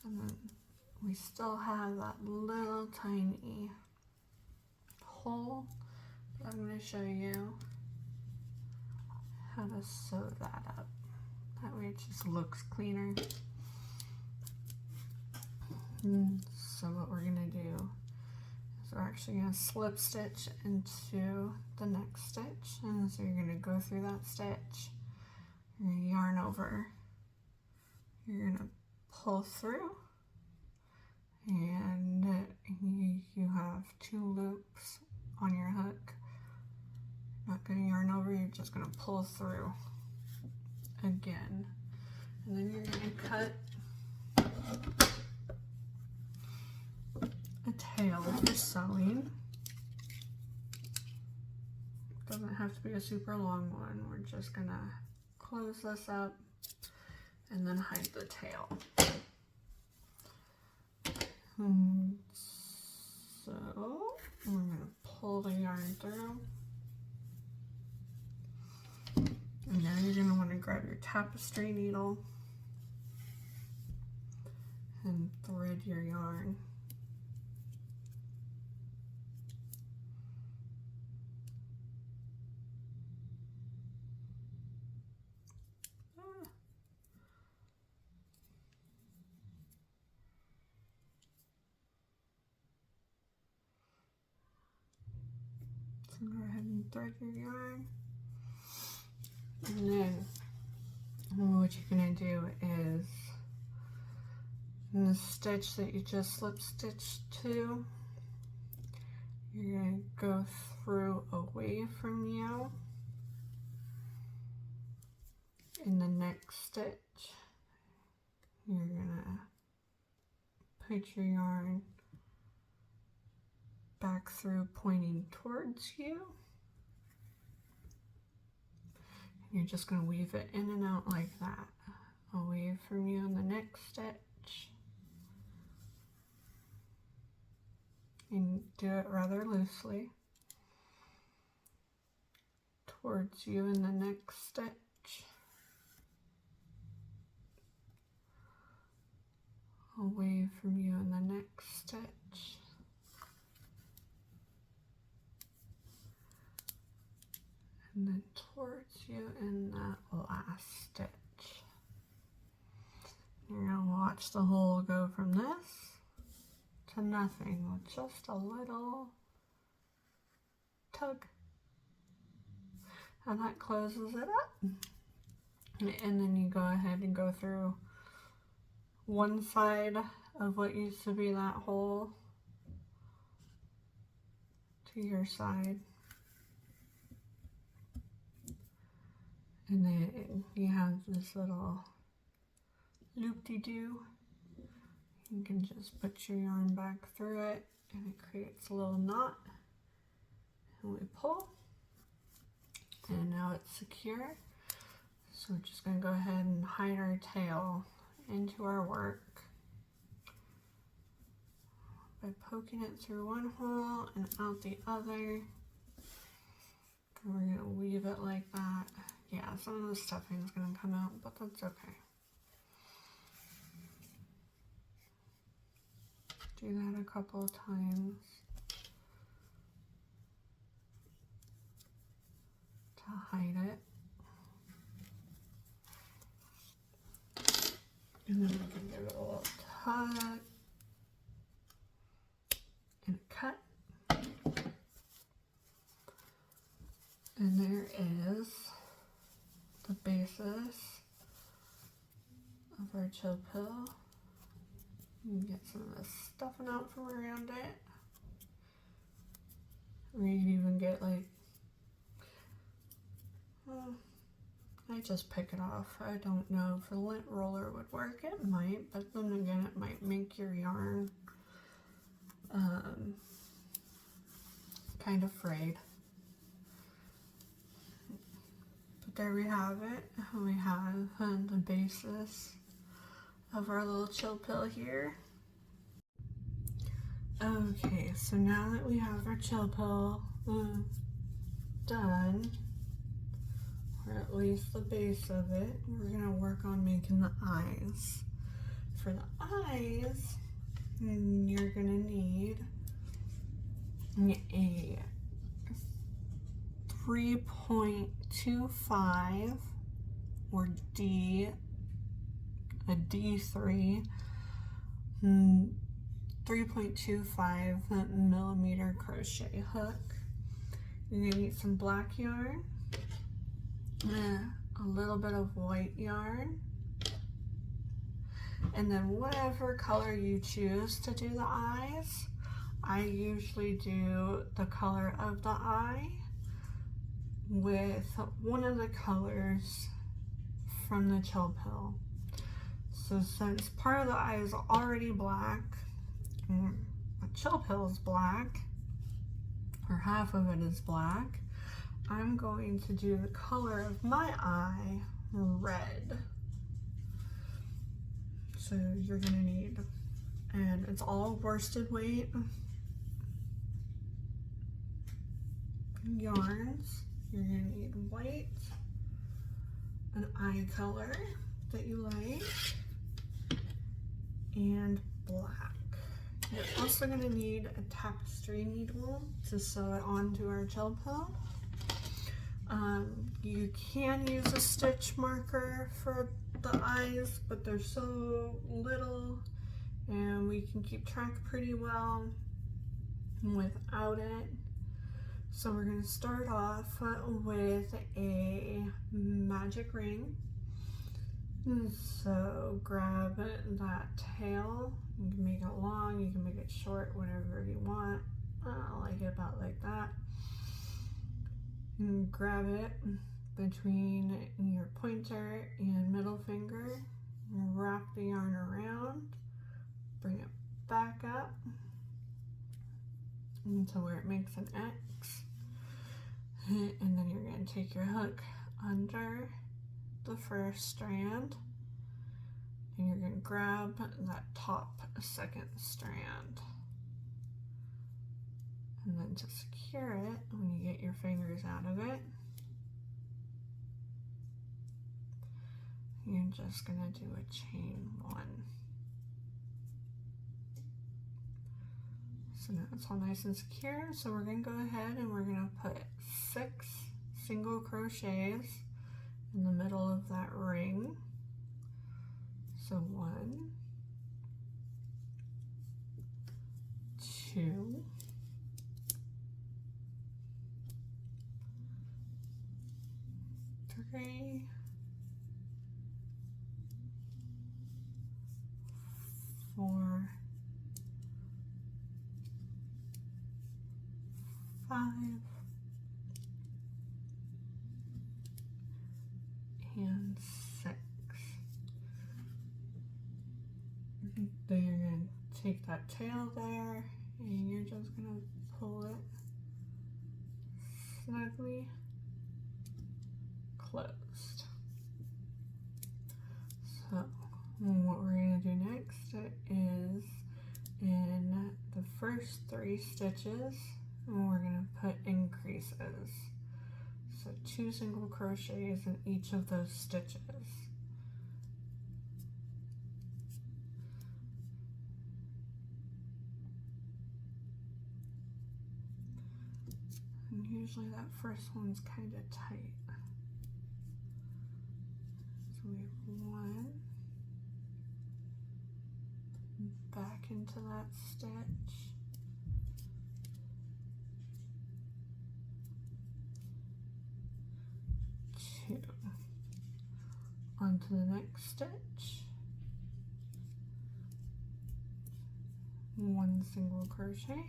And then we still have that little tiny hole, but I'm going to show you how to sew that up. That way it just looks cleaner. So what we're going to do is we're actually going to slip stitch into the next stitch. And so you're going to go through that stitch, you're going to yarn over, you're going to pull through, and you have 2 loops on your hook. You're not going to yarn over, you're just going to pull through again. And then you're going to cut a tail for sewing. Doesn't have to be a super long one. We're just going to close this up and then hide the tail. So we're going to pull the yarn through. And now you're going to want to grab your tapestry needle and thread your yarn. So go ahead and thread your yarn. And then what you're going to do is in the stitch that you just slip stitched to, you're going to go through away from you. In the next stitch, you're going to put your yarn back through pointing towards you. You're just going to weave it in and out like that, away from you in the next stitch. And do it rather loosely. Towards you in the next stitch. Away from you in the next stitch. And then towards you in that last stitch. You're going to watch the hole go from this to nothing with just a little tug. And that closes it up. And then you go ahead and go through one side of what used to be that hole to your side. And then you have this little loop-de-doo. You can just put your yarn back through it and it creates a little knot. And we pull. And now it's secure. So we're just going to go ahead and hide our tail into our work by poking it through one hole and out the other. And we're going to weave it like that. Yeah, some of the stuffing is going to come out, but that's okay. Do that a couple of times to hide it. And then we can give it a little tug and a cut. And there is the basis of our chill pill. You can get some of this stuffing out from around it. Or you can even get like, I just pick it off. I don't know if a lint roller would work. It might, but then again it might make your yarn kind of frayed. But there we have it. We have the basis of our little chill pill here. Okay, so now that we have our chill pill done, or at least the base of it, we're going to work on making the eyes. For the eyes, you're going to need a 3.25 or a D3, 3.25 millimeter crochet hook. You're going to need some black yarn, a little bit of white yarn, and then whatever color you choose to do the eyes. I usually do the color of the eye with one of the colors from the chill pill. So since part of the eye is already black, the chill pill is black, or half of it is black, I'm going to do the color of my eye red. So you're going to need, and it's all worsted weight yarns. You're going to need white, an eye color that you like, and black. You're also going to need a tapestry needle to sew it onto our chill pill. You can use a stitch marker for the eyes, but they're so little and we can keep track pretty well without it. So we're going to start off with a magic ring. So grab that tail. You can make it long, you can make it short, whatever you want. I like it about like that. And grab it between your pointer and middle finger. Wrap the yarn around. Bring it back up into where it makes an X. And then you're going to take your hook under the first strand and you're going to grab that top second strand. And then to secure it, when you get your fingers out of it, you're just going to do a chain 1. So now it's all nice and secure. So we're going to go ahead and we're going to put 6 single crochets in the middle of that ring. So 1, 2, 3, 4, 5, and 6. Then you're going to take that tail there and you're just going to pull it snugly closed. So what we're going to do next is in the first 3 stitches we're going to put increases. So 2 single crochets in each of those stitches. And usually that first one's kind of tight. So we have 1, back into that stitch, 2, onto the next stitch, 1 single crochet,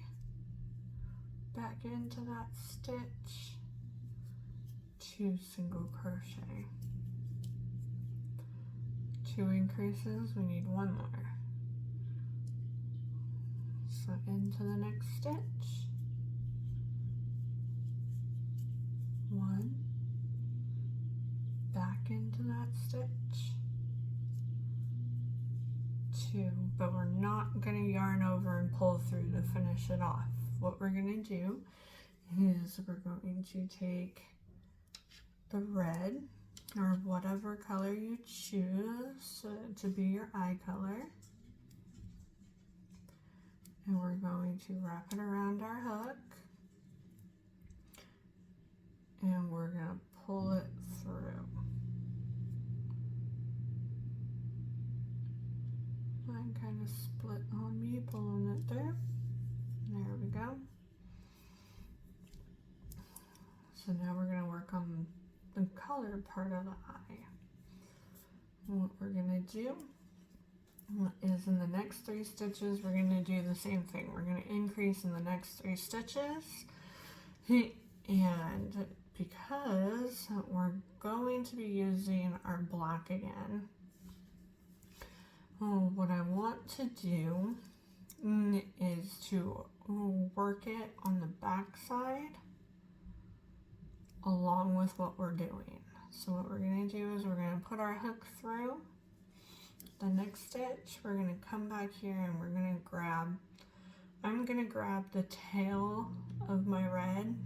back into that stitch, 2 single crochet, 2 increases, we need 1 more. So into the next stitch, 1, back into that stitch, 2, but we're not going to yarn over and pull through to finish it off. What we're going to do is we're going to take the red or whatever color you choose to be your eye color, and we're going to wrap it around our hook and we're going to pull it through. Mine kind of split on me pulling it through. There we go. So now we're going to work on the color part of the eye. What we're going to do is in the next 3 stitches we're going to do the same thing. We're going to increase in the next 3 stitches, and because we're going to be using our black again, what I want to do is to work it on the back side along with what we're doing. So what we're going to do is we're going to put our hook through the next stitch. We're going to come back here and we're going to grab, I'm going to grab the tail of my red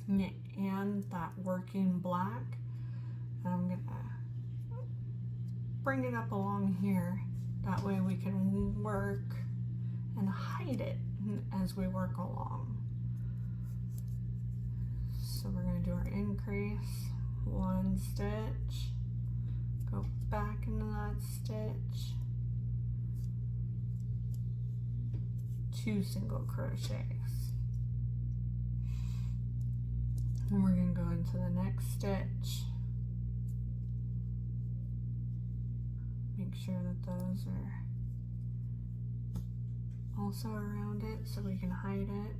and that working black, and I'm going to bring it up along here. That way we can work and hide it as we work along. So we're going to do our increase, 1 stitch, go back into that stitch, 2 single crochets, And we're going to go into the next stitch. Make sure that those are also around it so we can hide it.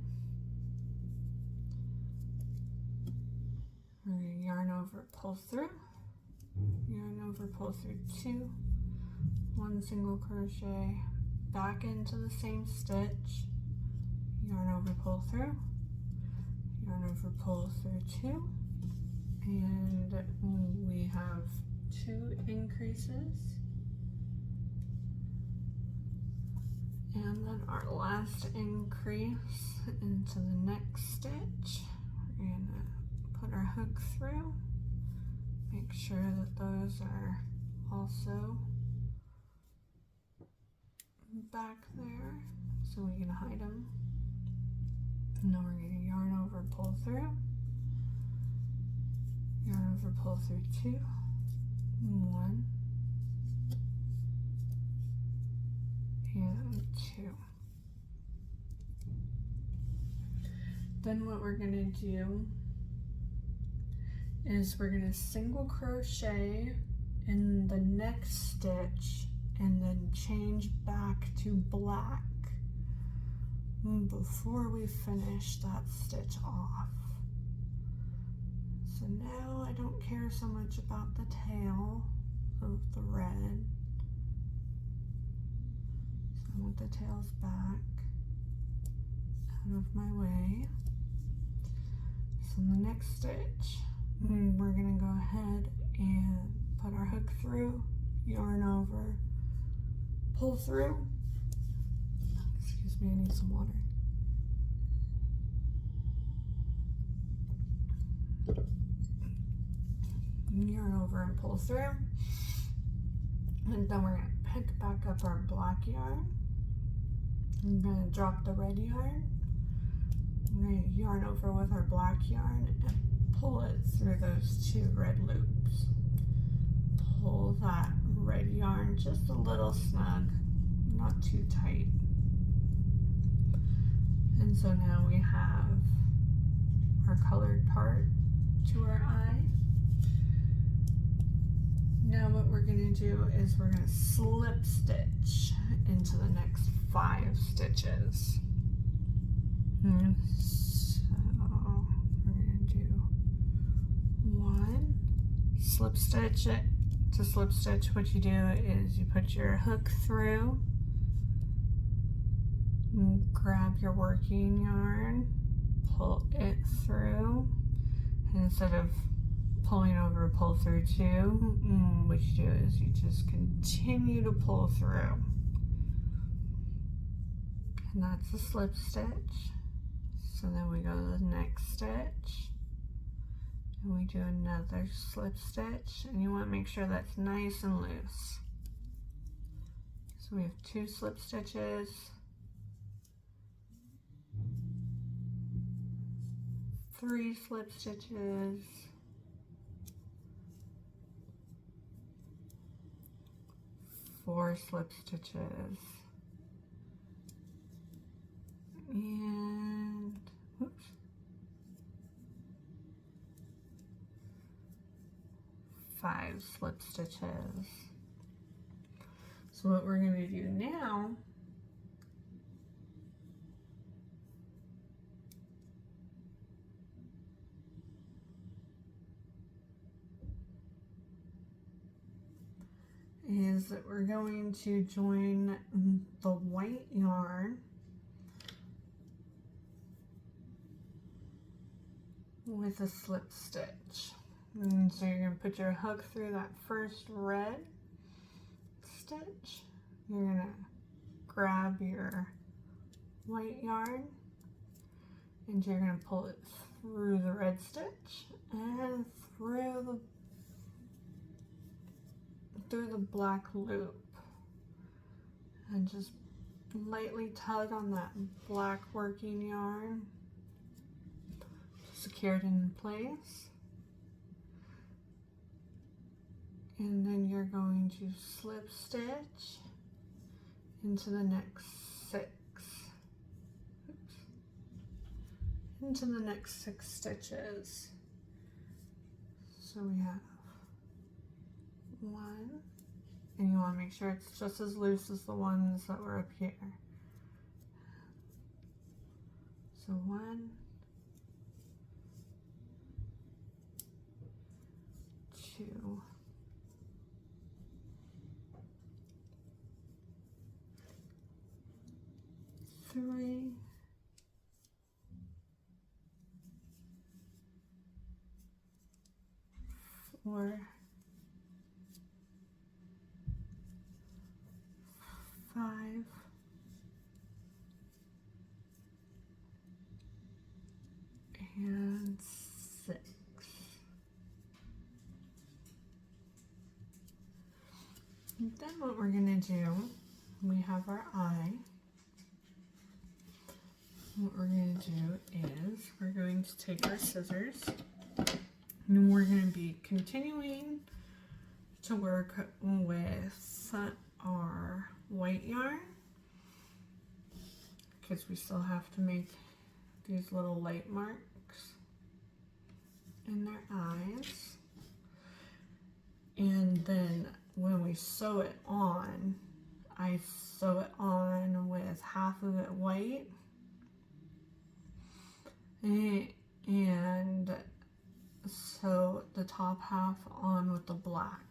We're going to yarn over, pull through, yarn over, pull through 2, 1 single crochet, back into the same stitch, yarn over, pull through, yarn over, pull through 2, and we have 2 increases. And then our last increase into the next stitch. We're going to put our hook through, make sure that those are also back there so we can hide them. And then we're going to yarn over, pull through, yarn over, pull through 2, 1, and 2. Then what we're going to do is we're going to single crochet in the next stitch and then change back to black before we finish that stitch off. So now I don't care so much about the tail of the red. So I want the tails back out of my way. So in the next stitch, we're going to go ahead and put our hook through, yarn over, pull through. Excuse me, I need some water. Yarn over and pull through. And then we're going to pick back up our black yarn. I'm going to drop the red yarn. We're going to yarn over with our black yarn and pull it through those 2 red loops. Pull that red yarn just a little snug, not too tight. And so now we have our colored part to our eye. Now what we're going to do is we're going to slip stitch into the next 5 stitches. So we're going to do 1 slip stitch. To slip stitch, what you do is you put your hook through, grab your working yarn, pull it through, and instead of pulling over, pull through 2, what you do is you just continue to pull through. And that's a slip stitch. So then we go to the next stitch and we do another slip stitch, and you want to make sure that's nice and loose. So we have 2 slip stitches, 3 slip stitches, 4 slip stitches, and oops, 5 slip stitches. So what we're going to do now is that we're going to join the white yarn with a slip stitch. And so you're going to put your hook through that first red stitch. You're going to grab your white yarn and you're going to pull it through the red stitch and through the black loop, and just lightly tug on that black working yarn, secure it in place. And then you're going to slip stitch into the next 6. Oops. Into the next 6 stitches. So we have 1, and you want to make sure it's just as loose as the ones that were up here. So 1, 2, 3, 4, 5, and 6. And then what we're going to do, we have our eye. What we're going to do is we're going to take our scissors and we're going to be continuing to work with our white yarn because we still have to make these little light marks in their eyes. And then when we sew it on, I sew it on with half of it white and sew the top half on with the black.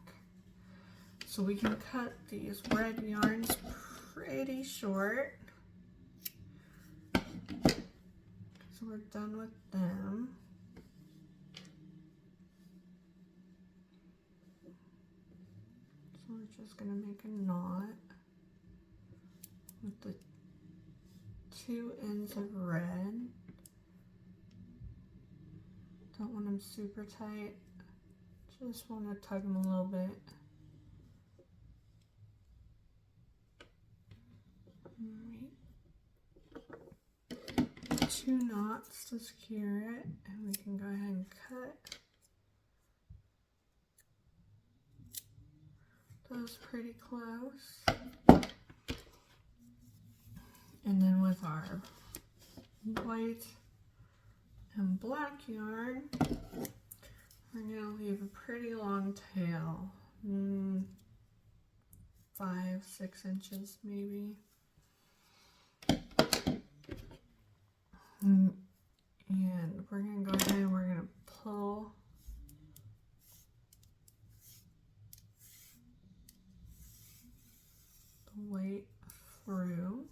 So we can cut these red yarns pretty short. So we're done with them. So we're just going to make a knot with the 2 ends of red. Don't want them super tight, just want to tug them a little bit. Right. 2 knots to secure it, and we can go ahead and cut those pretty close. And then with our white and black yarn, we're going to leave a pretty long tail, 5-6 inches maybe. And we're going to go ahead and we're going to pull the white through.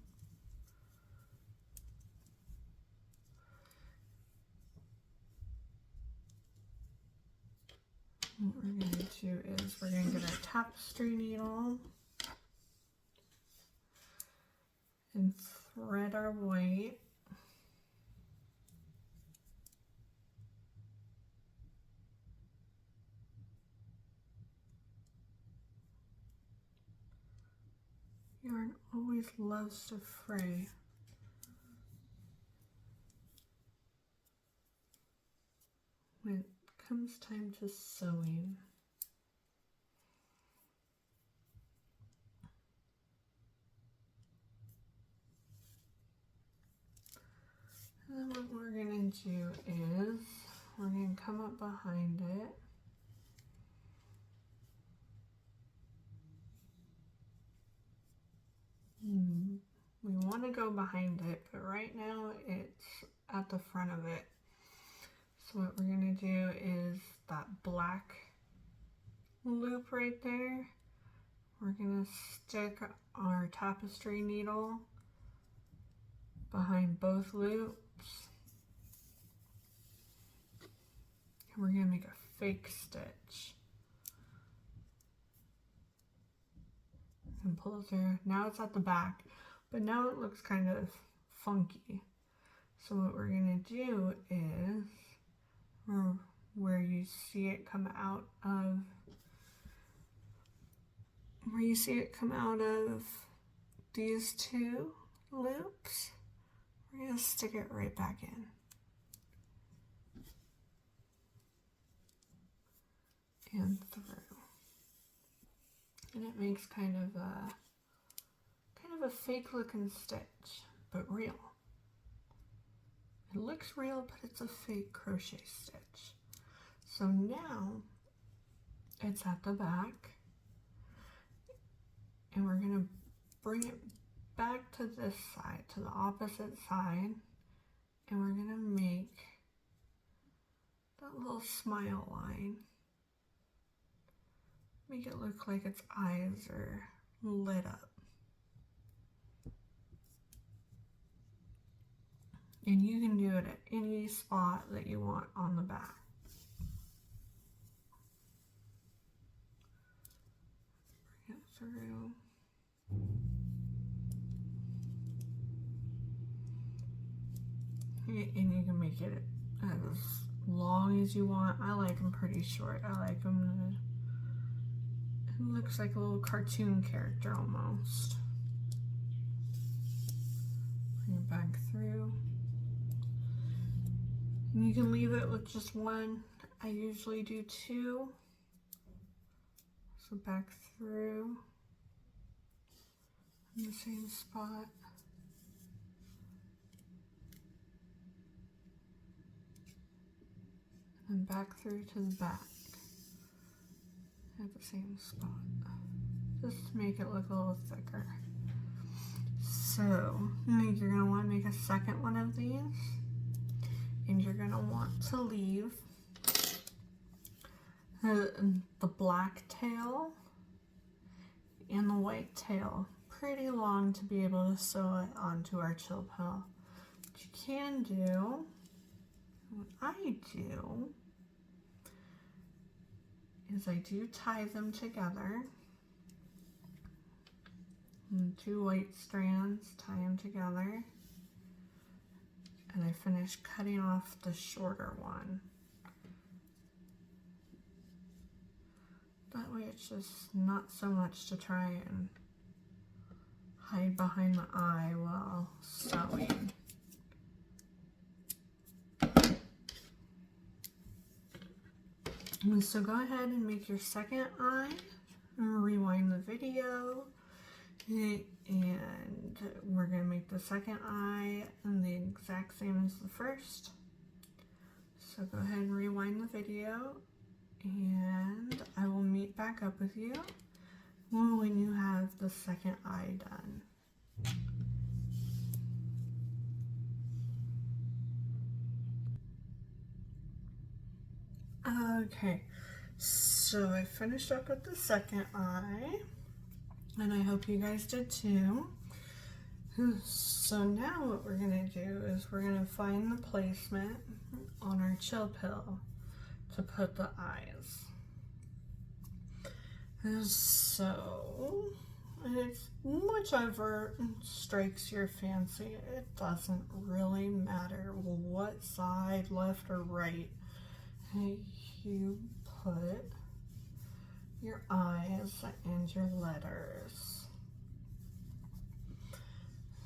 What we're going to do is we're going to get our tapestry needle and thread our white. Yarn always loves to fray. When it comes time to sewing. And then what we're going to do is we're going to come up behind it. We want to go behind it, but right now it's at the front of it. So what we're going to do is that black loop right there, we're going to stick our tapestry needle behind both loops. And we're going to make a fake stitch. And pull it through. Now it's at the back, but now it looks kind of funky. So what we're going to do is where you see it come out of these 2 loops, we're going to stick it right back in. And through. And it makes kind of a fake looking stitch, but real. It looks real, but it's a fake crochet stitch. So now it's at the back, and we're gonna bring it back to this side, to the opposite side, and we're gonna make that little smile line. Make it look like its eyes are lit up. And you can do it at any spot that you want on the back. Bring it through. And you can make it as long as you want. I like them pretty short. I like them, it looks like a little cartoon character almost. Bring it back through. And you can leave it with just one. I usually do two. So back through in the same spot. And back through to the back at the same spot, just to make it look a little thicker. So you're going to want to make a second one of these, and you're going to want to leave the black tail and the white tail pretty long to be able to sew it onto our chill pill. What you can do, what I do, is I do tie them together. And 2 white strands, tie them together. And I finish cutting off the shorter one. That way it's just not so much to try and hide behind the eye while sewing. So go ahead and make your second eye, and rewind the video, and we're going to make the second eye and the exact same as the first. So go ahead and rewind the video, and I will meet back up with you when you have the second eye done. Okay, so I finished up with the second eye, and I hope you guys did too. So now what we're going to do is we're going to find the placement on our chill pill to put the eyes. So, it's whichever strikes your fancy. It doesn't really matter what side, left or right, you put your eyes and your letters.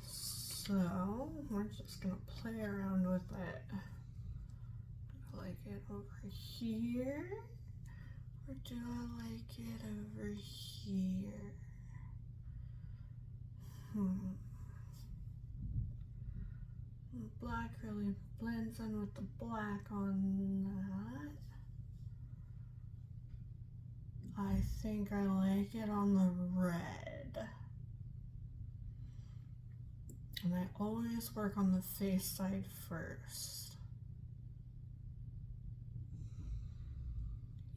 So we're just gonna play around with it. Do I like it over here, or do I like it over here? The black really blends in with the black on that. I think I like it on the red. And I always work on the face side first.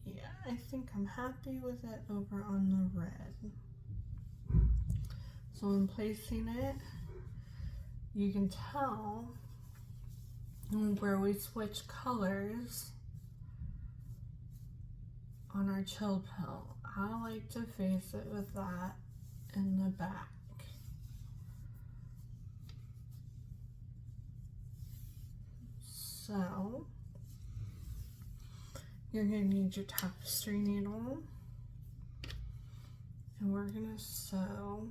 Yeah, I think I'm happy with it over on the red. So in placing it, you can tell where we switch colors on our chill pill. I like to face it with that in the back. So you're going to need your tapestry needle, and we're going to sew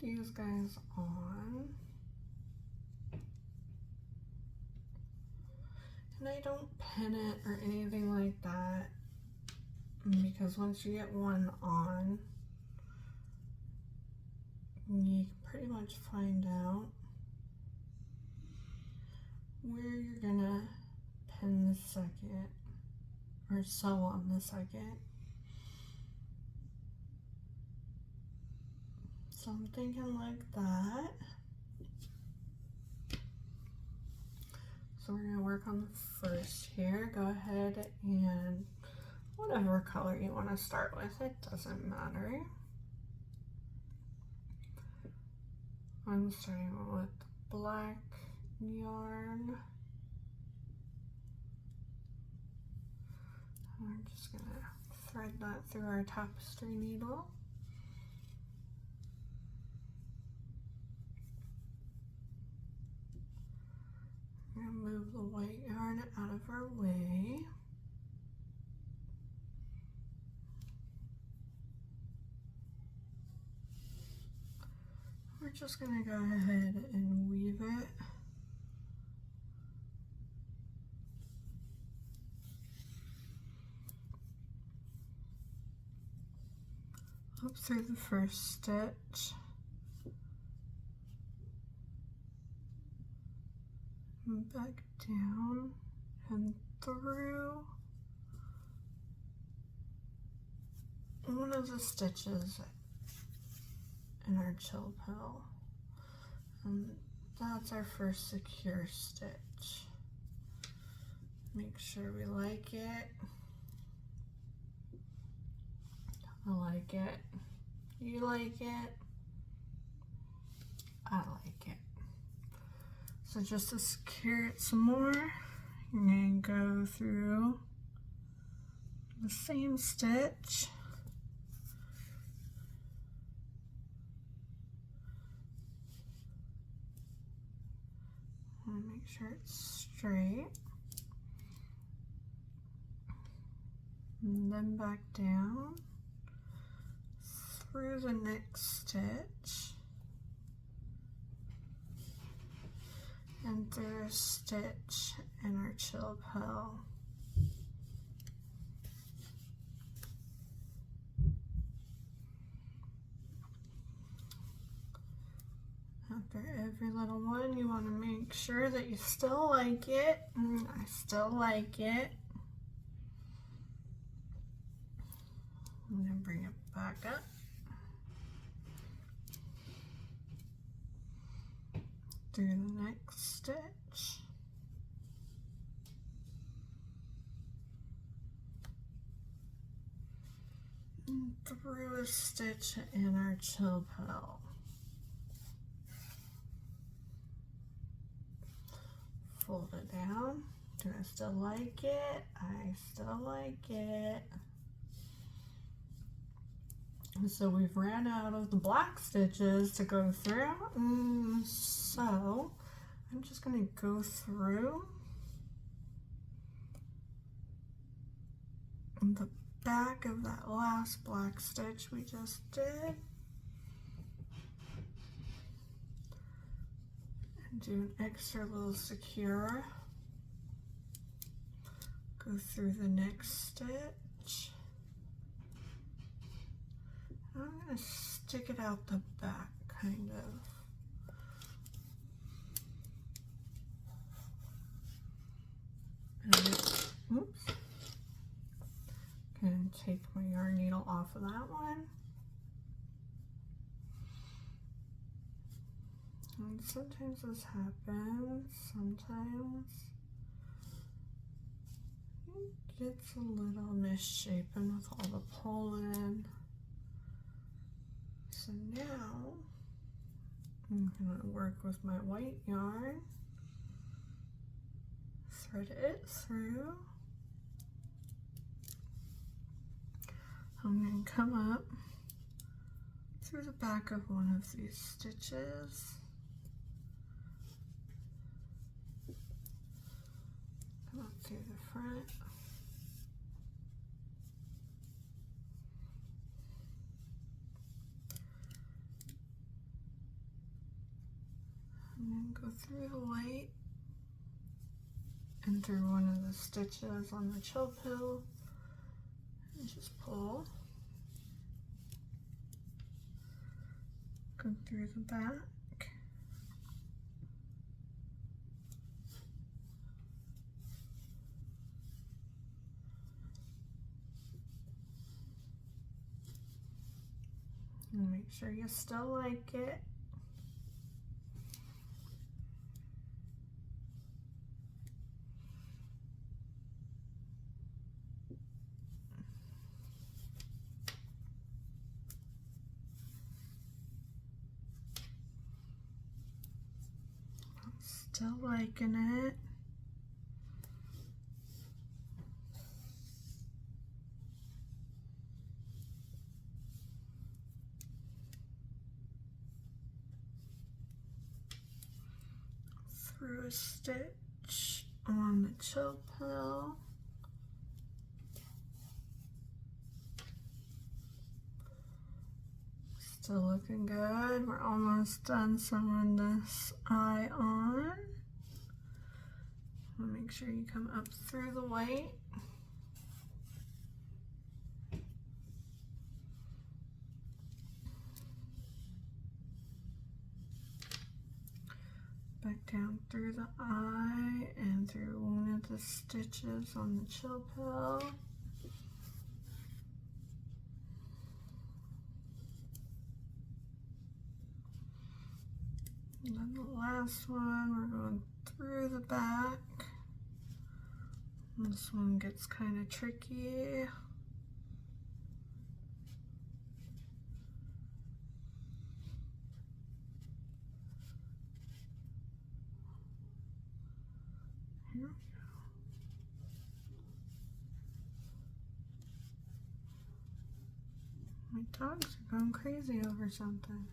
these guys on. And I don't pin it or anything like that, because once you get one on, you can pretty much find out where you're gonna the second, or sew on the second. So I'm thinking like that. So we're gonna work on the first here. Go ahead and whatever color you want to start with, it doesn't matter. I'm starting with black yarn. We're just gonna thread that through our tapestry needle. I'm gonna move the white yarn out of our way. We're just gonna go ahead and weave it. Up through the first stitch. And back down and through one of the stitches in our chill pill, and that's our first secure stitch. Make sure we like it. I like it. You like it. I like it. So just to secure it some more, you're going to go through the same stitch. And make sure it's straight. And then back down through the next stitch. And through a stitch in our chill pill. After every little one, you want to make sure that you still like it. I still like it. I'm going to bring it back up. Through the next stitch. And through a stitch in our chill pill. Fold it down. Do I still like it? I still like it. So we've ran out of the black stitches to go through. So I'm just going to go through the back of that last black stitch we just did. And do an extra little secure. Go through the next stitch. I'm going to stick it out the back, kind of. And oops. Going to take my yarn needle off of that one. And sometimes this happens, sometimes it gets a little misshapen with all the pulling. So now I'm going to work with my white yarn, thread it through. I'm going to come up through the back of one of these stitches. Come up through the front. And then go through the white and through one of the stitches on the chill pill and just pull. Go through the back. Make sure you still like it. Still liking it. Through a stitch on the chill pill. Still looking good. We're almost done sewing this eye on. Make sure you come up through the white. Back down through the eye and through one of the stitches on the chill pill. And then the last one, we're going through the back. This one gets kind of tricky. Here we go. My dogs are going crazy over something.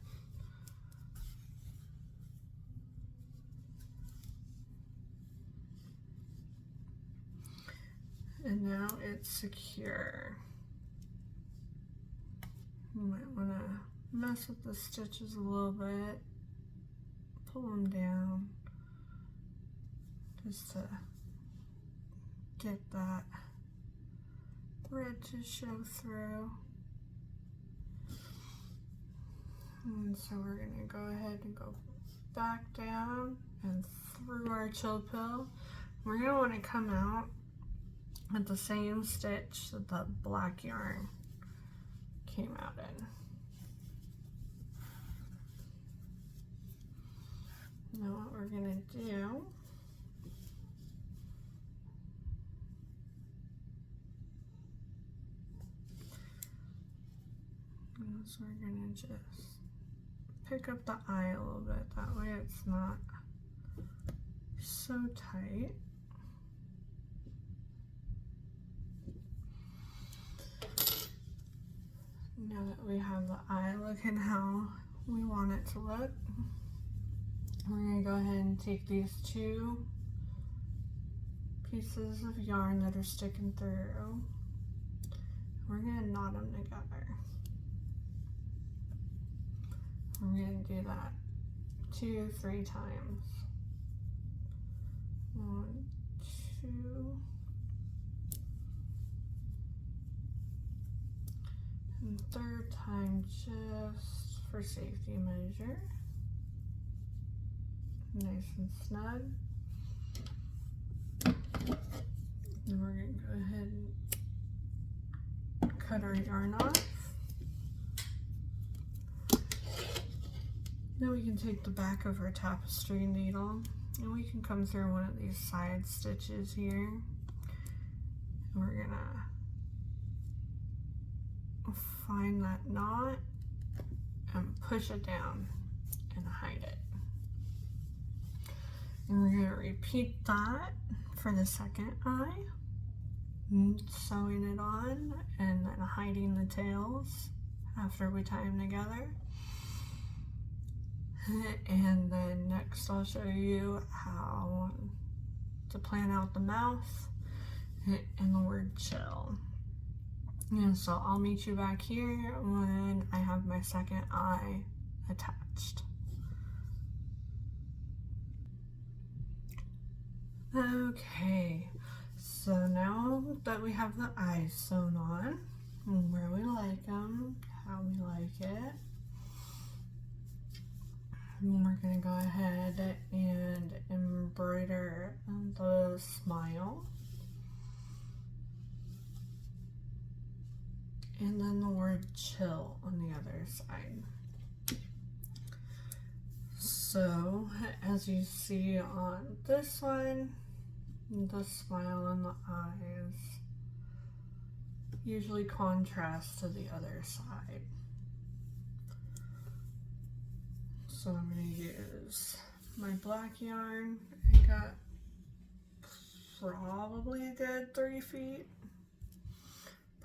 And now it's secure. You might want to mess with the stitches a little bit, pull them down just to get that thread to show through. And so we're going to go ahead and go back down and through our chill pill. We're going to want to come out at the same stitch that the black yarn came out in. Now what we're gonna do is we're gonna just pick up the eye a little bit. That way it's not so tight. Now that we have the eye looking how we want it to look, we're going to go ahead and take these two pieces of yarn that are sticking through. We're going to knot them together. We're going to do that 2-3 times. 1, 2. And third time, just for safety measure. Nice and snug. And we're going to go ahead and cut our yarn off. Now we can take the back of our tapestry needle and we can come through one of these side stitches here. And we're going to find that knot and push it down and hide it. And we're going to repeat that for the second eye, sewing it on and then hiding the tails after we tie them together. And then next I'll show you how to plan out the mouth and the word chill. And so I'll meet you back here when I have my second eye attached. Okay, so now that we have the eyes sewn on, where we like them, how we like it, we're going to go ahead and embroider the smile. And then the word chill on the other side. So, as you see on this one, the smile in the eyes usually contrasts to the other side. So I'm going to use my black yarn. I got probably a good 3 feet.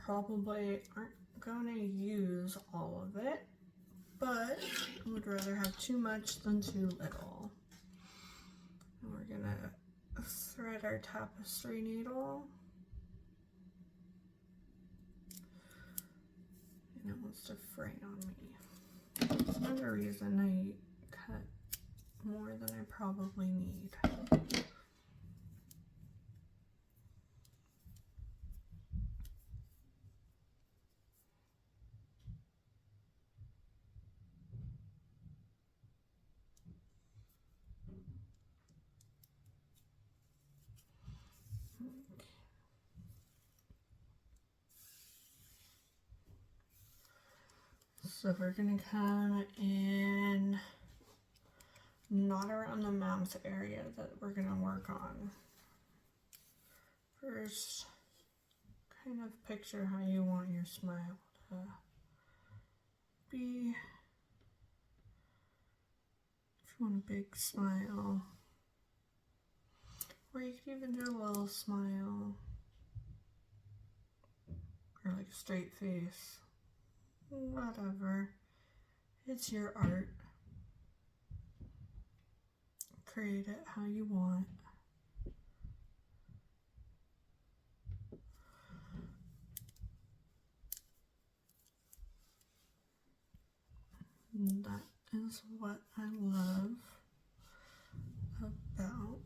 Probably aren't going to use all of it, but I would rather have too much than too little. And we're going to thread our tapestry needle. And it wants to fray on me. That's another reason I cut more than I probably need. So we're gonna come in, not around the mouth area that we're gonna work on. First, kind of picture how you want your smile to be. If you want a big smile, or you could even do a little smile, or like a straight face. Whatever. It's your art. Create it how you want. And that is what I love about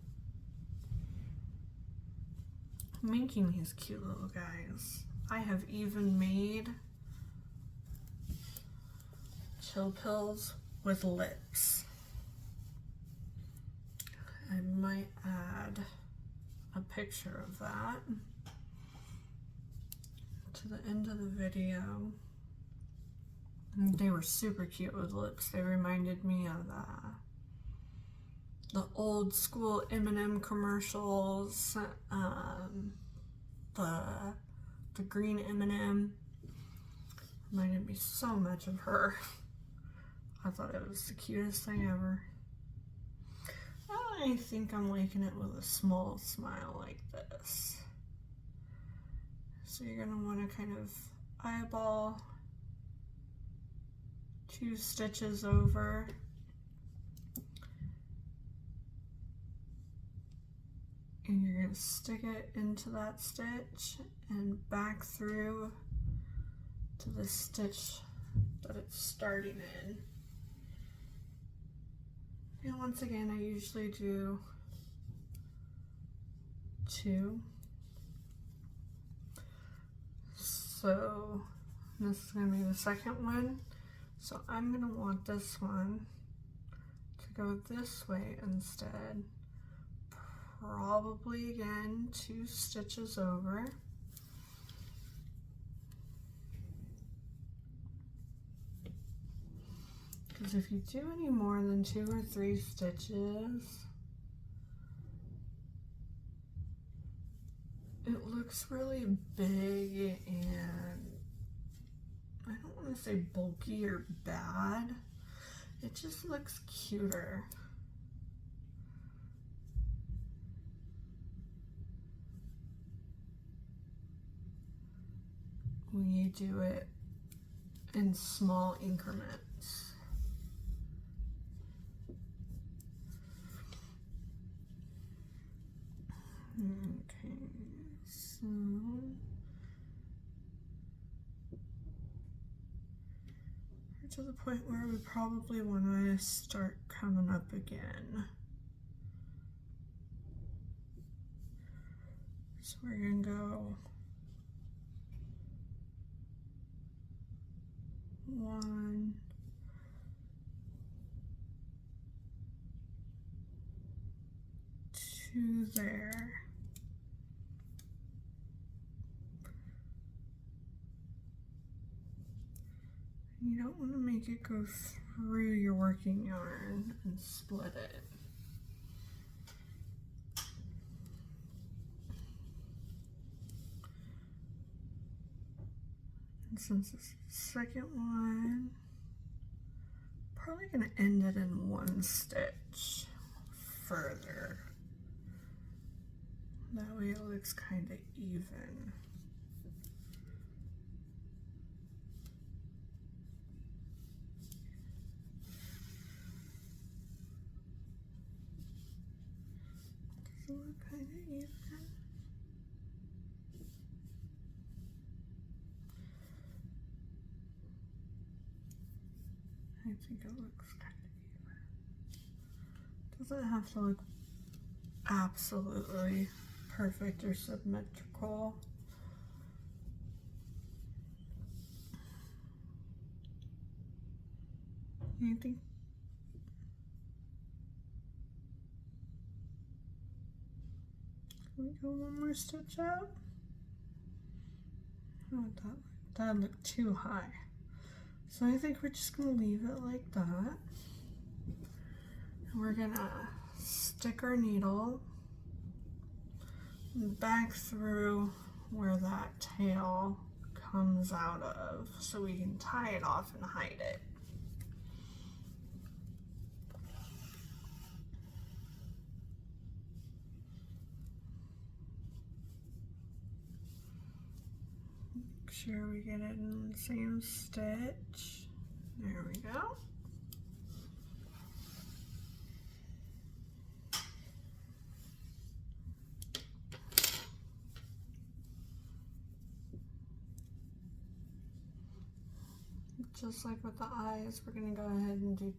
making these cute little guys. I have even made chill pills with lips. I might add a picture of that to the end of the video. They were super cute with lips. They reminded me of the old school M&M commercials, the green M&M reminded me so much of her. I thought it was the cutest thing ever. I think I'm liking it with a small smile like this. So you're gonna want to kind of eyeball 2 stitches over. And you're gonna stick it into that stitch and back through to the stitch that it's starting in. And once again, I usually do 2. So this is going to be the second one. So I'm going to want this one to go this way instead. Probably again 2 stitches over. Because if you do any more than 2 or 3 stitches, it looks really big and I don't want to say bulky or bad. It just looks cuter. When you do it in small increments. Okay, so we're to the point where we probably want to start coming up again. So we're going to go 1, 2 there. You don't want to make it go through your working yarn and split it. And since it's the second one, probably going to end it in one stitch further. That way it looks kind of even. Does it look kind of even? I think it looks kind of even. Doesn't have to look absolutely perfect or symmetrical. You think? Can we go one more stitch up? How would that look? That looked too high. So I think we're just gonna leave it like that. And we're gonna stick our needle back through where that tail comes out of so we can tie it off and hide it. Make sure we get it in the same stitch. There we go. Just like with the eyes, we're going to go ahead and do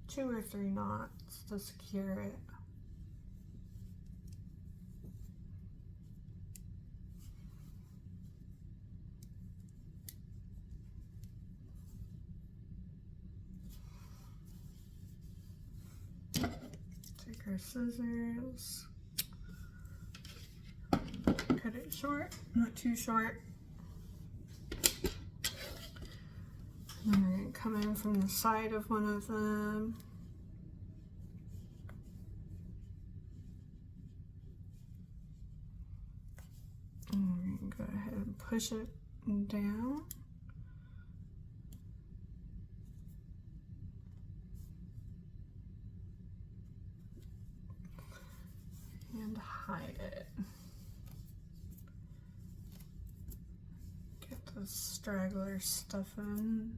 2 or 3 knots to secure it. Take our scissors, cut it short, not too short. And then we're going to come in from the side of one of them. And we're going to go ahead and push it down. And hide it. Get the straggler stuff in.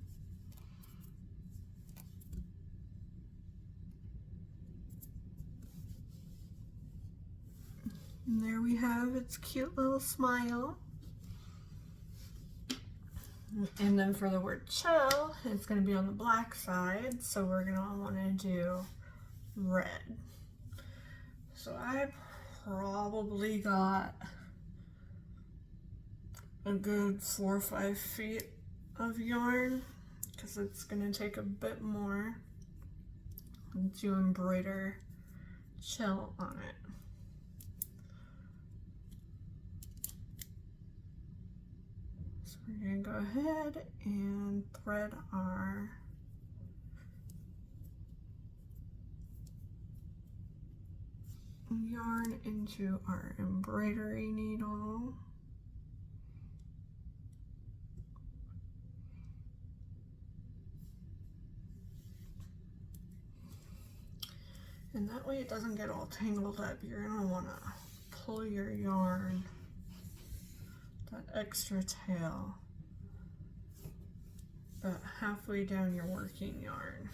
And there we have its cute little smile. And then for the word chill, it's going to be on the black side, so we're going to want to do red. So I probably got a good 4 or 5 feet of yarn because it's going to take a bit more to embroider chill on it. So we're going to go ahead and thread our yarn into our embroidery needle. And that way it doesn't get all tangled up. You're gonna wanna pull your yarn, that extra tail, about halfway down your working yarn.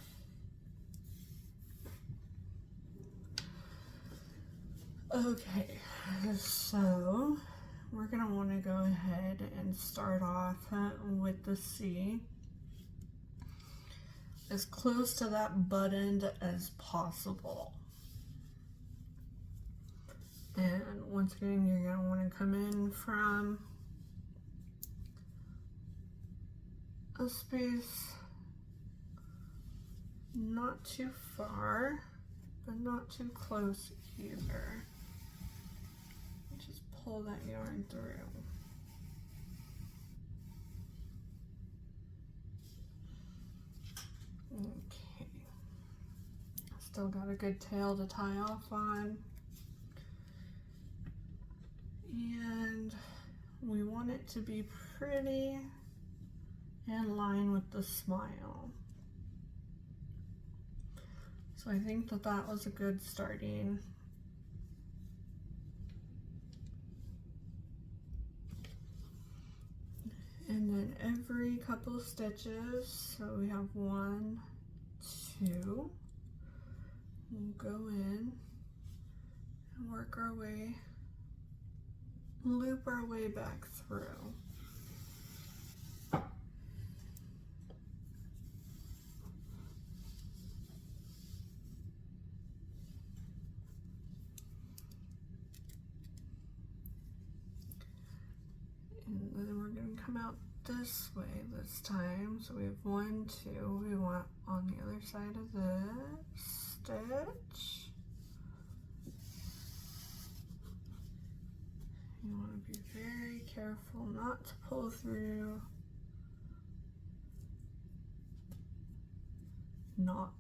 Okay, so we're gonna wanna go ahead and start off with the C. As close to that butt end as possible. And once again, you're going to want to come in from a space not too far, but not too close either. Just pull that yarn through. Okay. Still got a good tail to tie off on. And we want it to be pretty in line with the smile. So I think that that was a good starting. And then every couple of stitches, so we have 1, 2, we'll go in and work our way, loop our way back through. And then we're going to come out this way this time. So we have 1, 2, we want on the other side of this stitch. You want to be very careful not to pull through knots.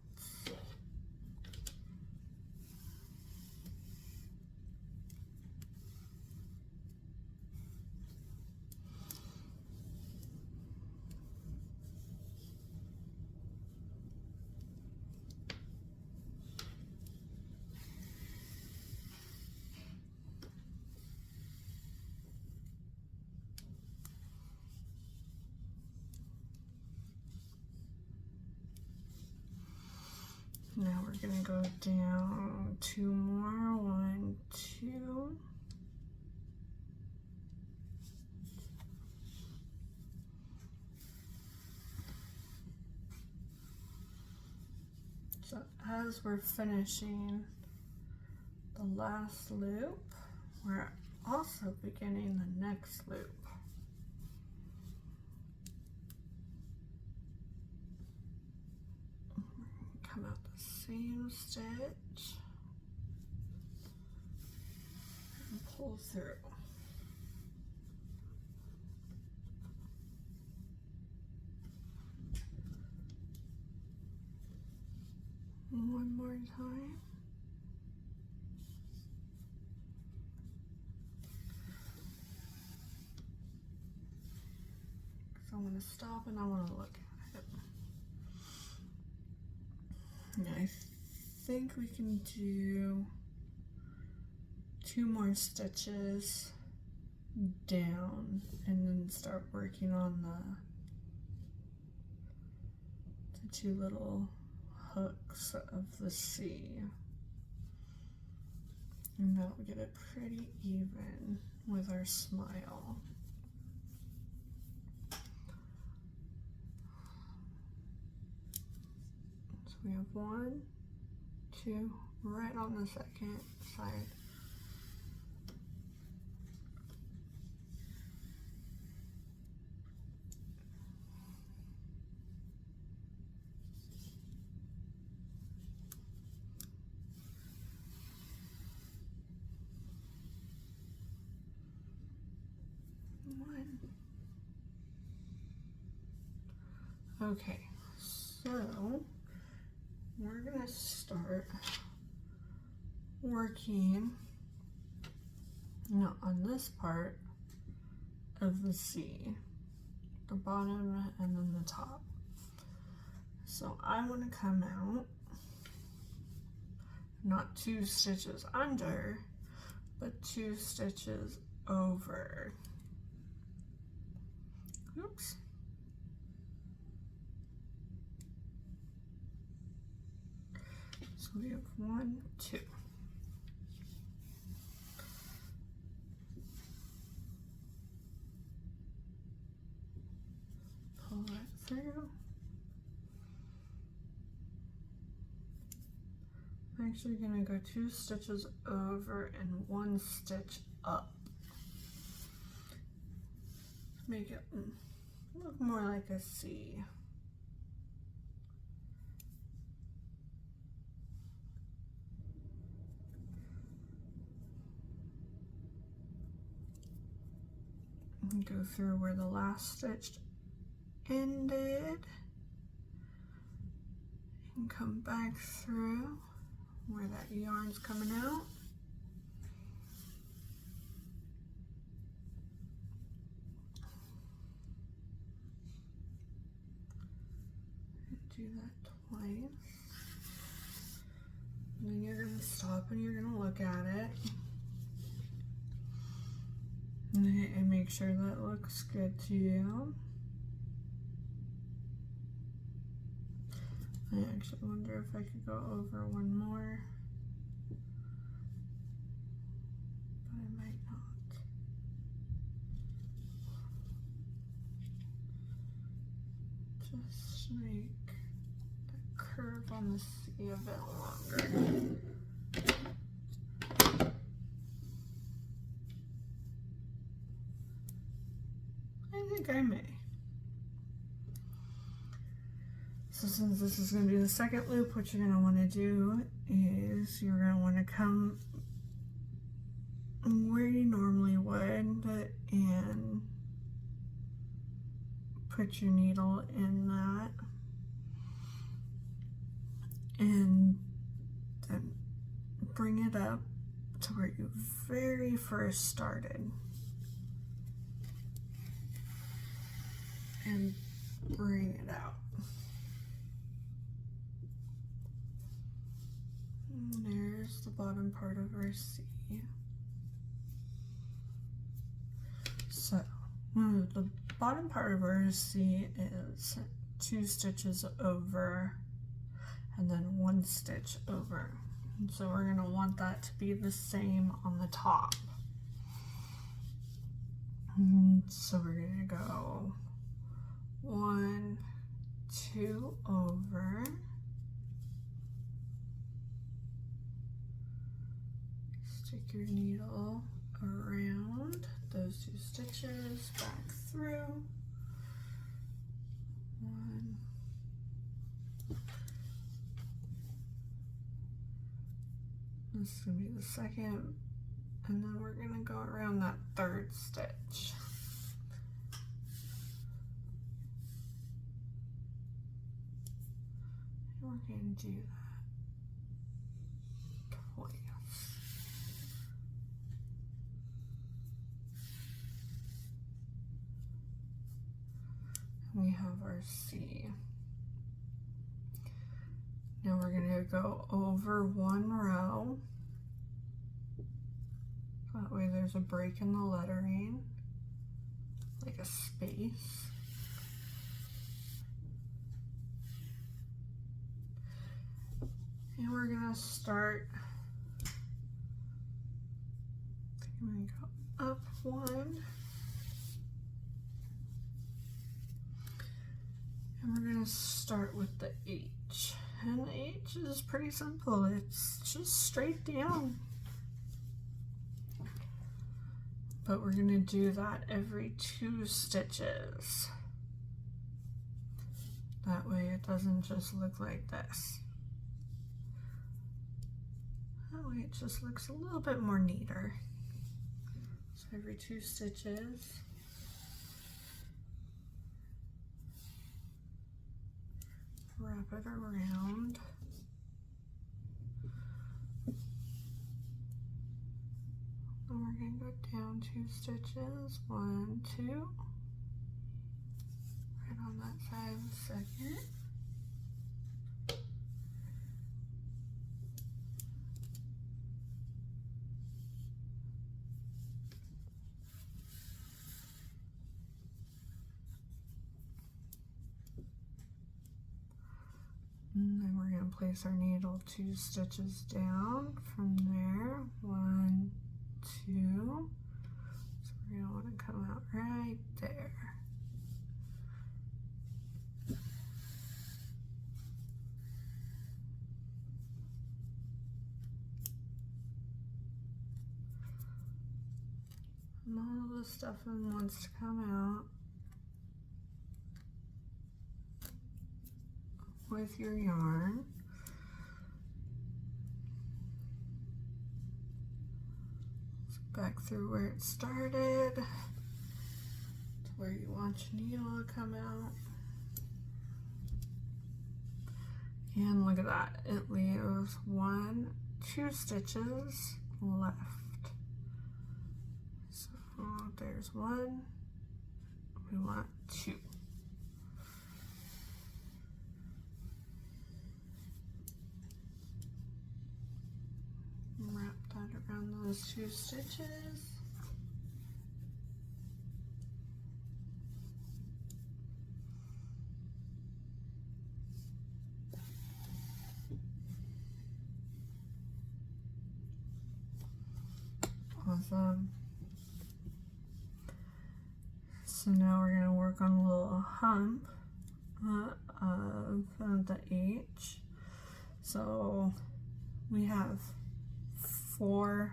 Now we're going to go down 2 more, 1, 2. So as we're finishing the last loop, we're also beginning the next loop. Come out the same stitch and pull through. One more time. So I'm going to stop and I want to look at it. Now I think we can do 2 more stitches down and then start working on the 2 little hooks of the C. And that'll get it pretty even with our smile. So we have 1, 2, right on the second side. Okay, so we're gonna start working on this part of the C, the bottom and then the top. So I want to come out not 2 stitches under, but 2 stitches over. Oops. So we have 1, 2. Pull that through. I'm actually going to go 2 stitches over and 1 stitch up. Make it look more like a C. And go through where the last stitch ended and come back through where that yarn's coming out. Do that twice. And then you're going to stop and you're going to look at it. And make sure that looks good to you. I actually wonder if I could go over one more. But I might not. Just make the curve on the C a bit longer. I think I may. So since this is going to be the second loop, what you're going to want to do is you're going to want to come where you normally would and put your needle in that, and then bring it up to where you very first started. And bring it out. And there's the bottom part of our C. So, the bottom part of our C is 2 stitches over and then 1 stitch over. And so we're going to want that to be the same on the top. And so we're going to go 1, 2 over, stick your needle around those 2 stitches, back through, 1, this is going to be the second, and then we're going to go around that 3rd stitch. We're going to do that twice. We have our C. Now we're going to go over 1 row. That way there's a break in the lettering, like a space. And we're going to start, I'm going to go up 1, and we're going to start with the H. And the H is pretty simple, it's just straight down. But we're going to do that every 2 stitches. That way it doesn't just look like this. That way it just looks a little bit more neater. So every 2 stitches. Wrap it around. And we're going to go down 2 stitches. 1, 2. Right on that side of the second. And then we're going to place our needle 2 stitches down from there. 1, 2. So we're going to want to come out right there. And all the stuffing wants to come out with your yarn. So back through where it started to where you want your needle to come out. And look at that, it leaves 1 2 stitches left. So there's 1, we want 2. Wrap that around those 2 stitches. Awesome. So now we're going to work on a little hump of the H. So we have 4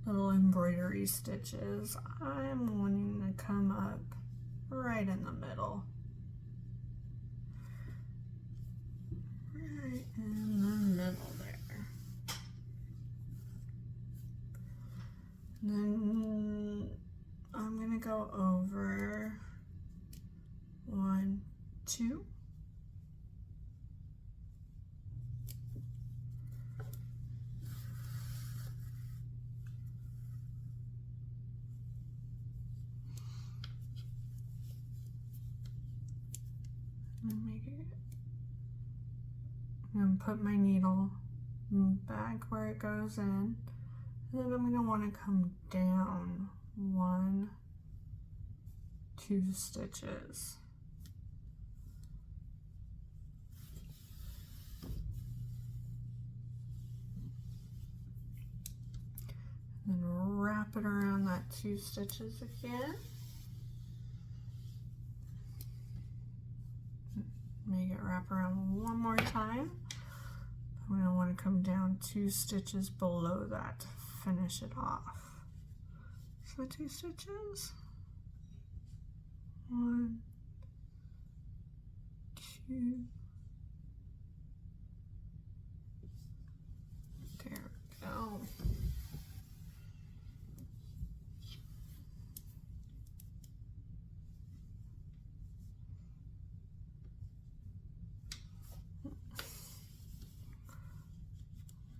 little embroidery stitches. I'm wanting to come up right in the middle. Right in the middle there. Then I'm going to go over 1, 2. I'm going to put my needle back where it goes in. And then I'm going to want to come down 1, 2 stitches. And then wrap it around that 2 stitches again. Make it wrap around one more time. I'm going to want to come down 2 stitches below that to finish it off. So 2 stitches. 1, 2. There we go.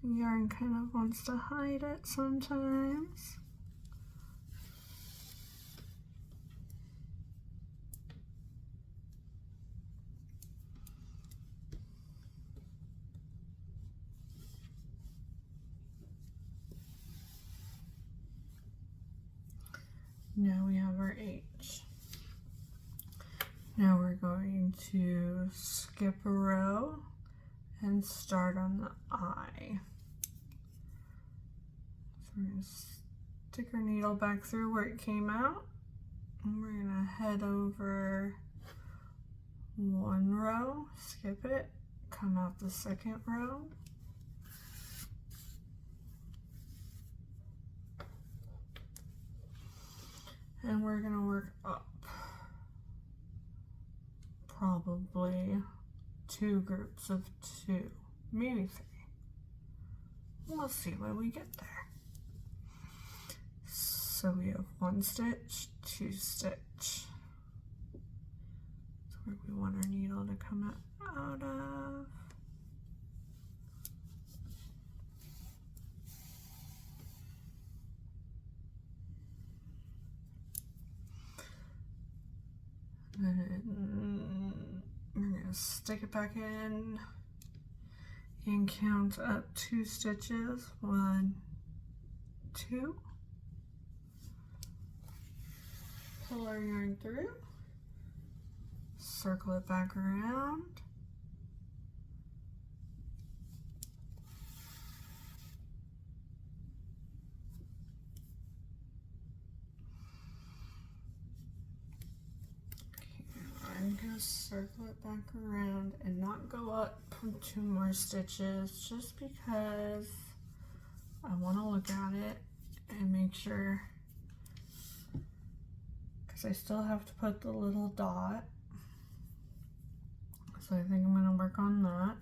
Yarn kind of wants to hide it sometimes. Now we have our H. Now we're going to skip a row and start on the I. So we're going to stick our needle back through where it came out, and we're going to head over 1 row, skip it, come out the 2nd row, and we're going to work up probably 2 groups of 2, maybe 3. We'll see when we get there. So we have 1 stitch, 2 stitch. That's where we want our needle to come out of. And we're going to stick it back in and count up 2 stitches. 1, 2. Pull our yarn through, circle it back around, I'm going to circle it back around and not go up 2 more stitches just because I want to look at it and make sure, because I still have to put the little dot. So I think I'm going to work on that.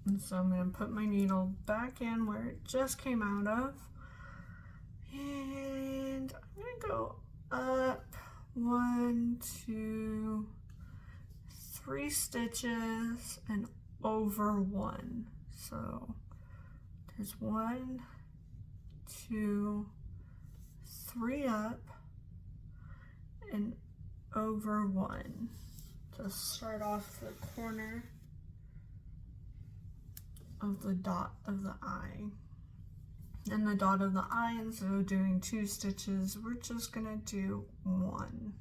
And so I'm going to put my needle back in where it just came out of. And I'm going to go up 1, 2, 3 stitches and over 1 So there's 1, 2, 3 up and over 1 to start off the corner of the dot of the eye. And the dot of the eye, instead of doing 2 stitches, we're just gonna do 1.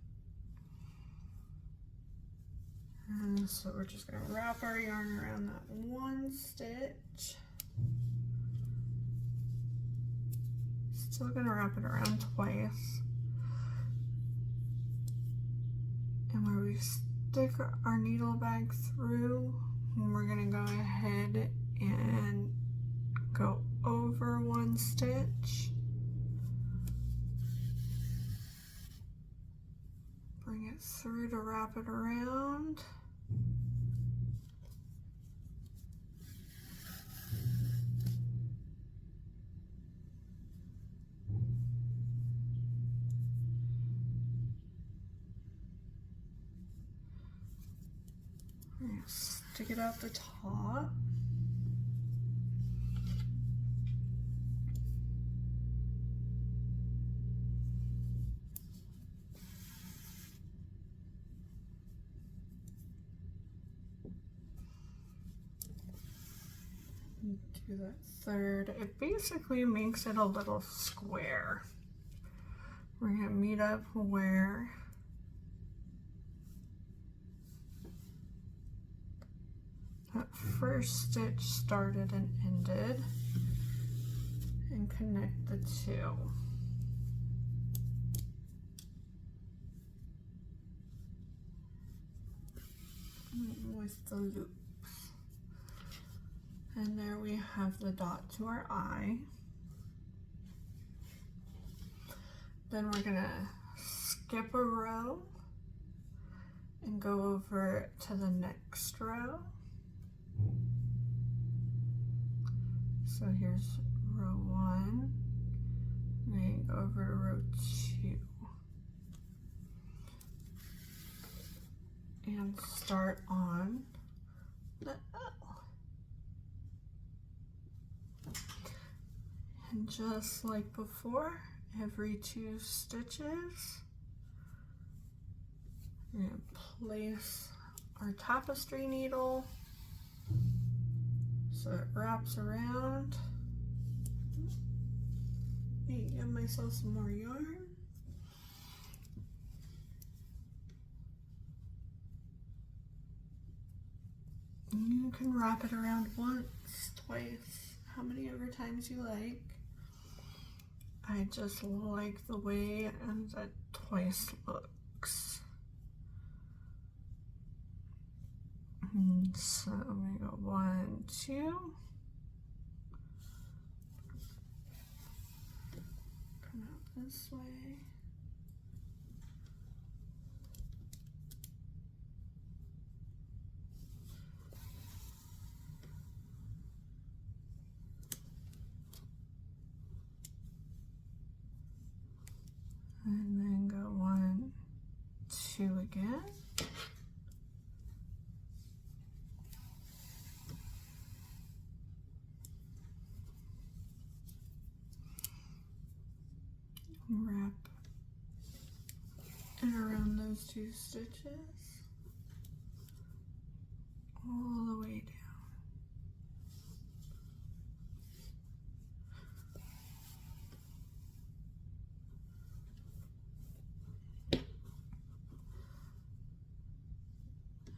And so we're just gonna wrap our yarn around that 1 stitch. Still gonna wrap it around twice. And where we stick our needle back through, we're gonna go ahead and go over 1 stitch. Bring it through to wrap it around. Stick it out the top. Do that third. It basically makes it a little square. We're gonna meet up where that first stitch started and ended, and connect the 2. With the loops. And there we have the dot to our eye. Then we're gonna skip a row and go over to the next row. So here's row 1, and go over to row 2. And start on the L. And just like before, every 2 stitches, we're going to place our tapestry needle so it wraps around. Give myself some more yarn. You can wrap it around once, twice, how many ever times you like. I just like the way that twice looks. And so we go 1, 2. Come out this way. And then go 1, 2 again. Wrap it around those 2 stitches all the way down.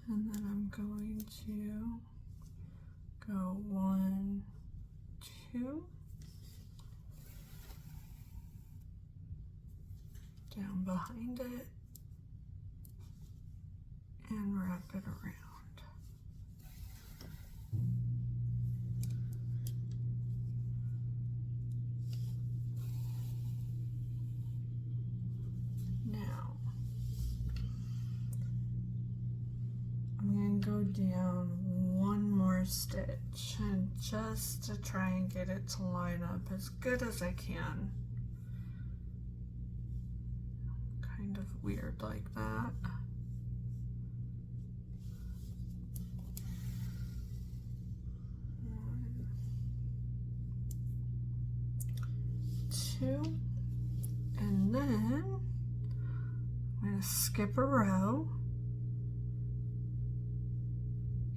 And then I'm going to go 1, 2, down behind it, and wrap it around. Now, I'm going to go down 1 more stitch, and just to try and get it to line up as good as I can. Kind of weird like that. 2, and then I'm going to skip a row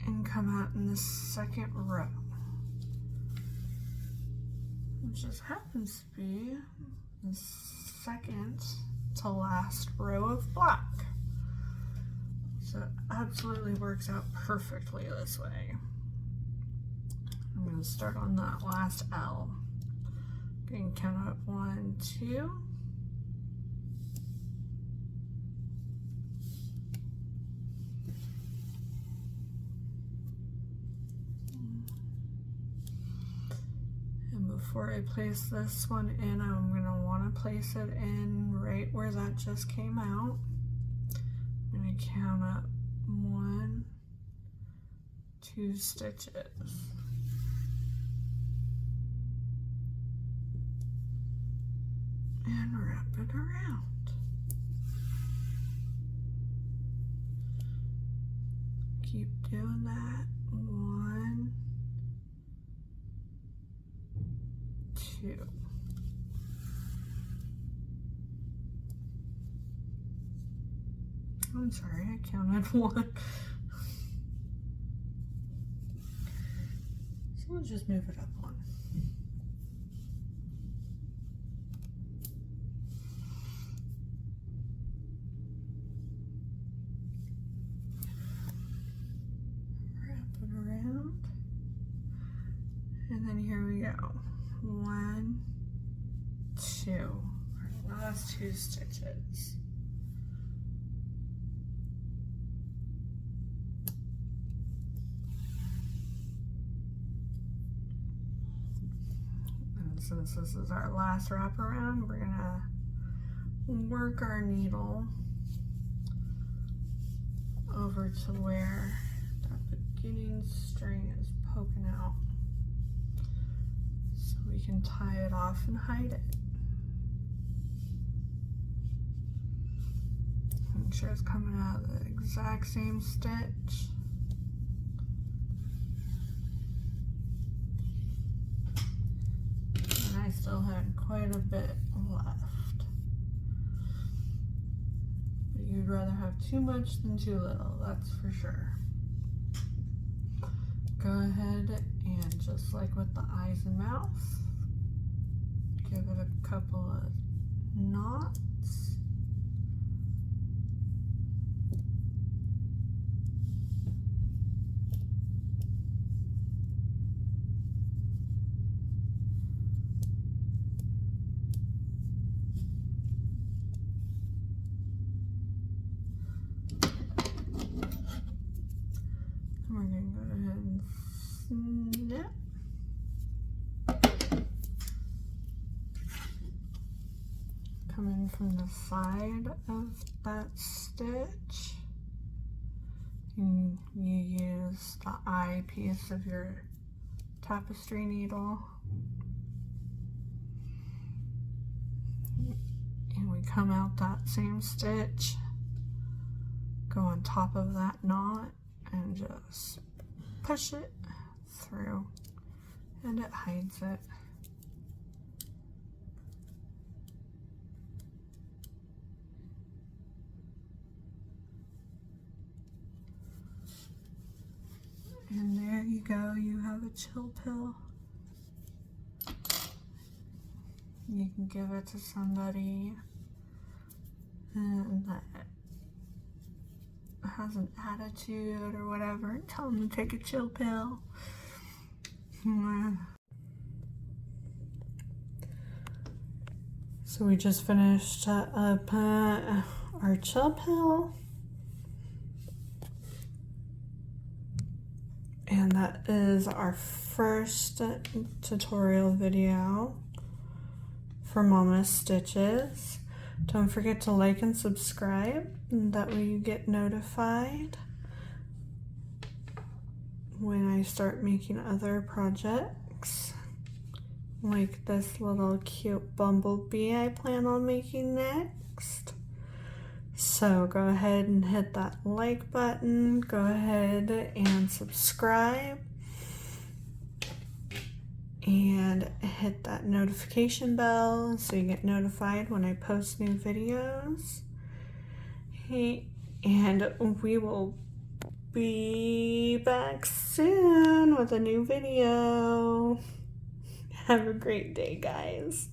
and come out in the second row, which just happens to be the second to last row of black. So it absolutely works out perfectly this way. I'm going to start on that last L. Going to count up 1, 2. And before I place this one in, I'm going to want to place it in right where that just came out. I'm going to count up 1, 2 stitches. And wrap it around. Keep doing that. 1, 2. I'm sorry, I counted 1. So we'll just move it up 1. And then here we go. 1, 2. Our last 2 stitches. And since this is our last wraparound, we're gonna work our needle over to where that beginning string is poking out. We can tie it off and hide it. Make sure it's coming out of the exact same stitch. And I still had quite a bit left. But you'd rather have too much than too little, that's for sure. Go ahead and just like with the eyes and mouth, give it a couple of knots. And we're going to go ahead and snip. Coming from the side of that stitch, and you use the eye piece of your tapestry needle, and we come out that same stitch, go on top of that knot and just push it through, and it hides it. And there you go, you have a chill pill. You can give it to somebody and that has an attitude or whatever, and tell them to take a chill pill. So we just finished up our chill pill. And that is our first tutorial video for Mommas Stitches. Don't forget to like and subscribe, and that way you get notified when I start making other projects, like this little cute bumblebee I plan on making next. So go ahead and hit that like button, go ahead and subscribe, and hit that notification bell so you get notified when I post new videos. And we will be back soon with a new video. Have a great day, guys.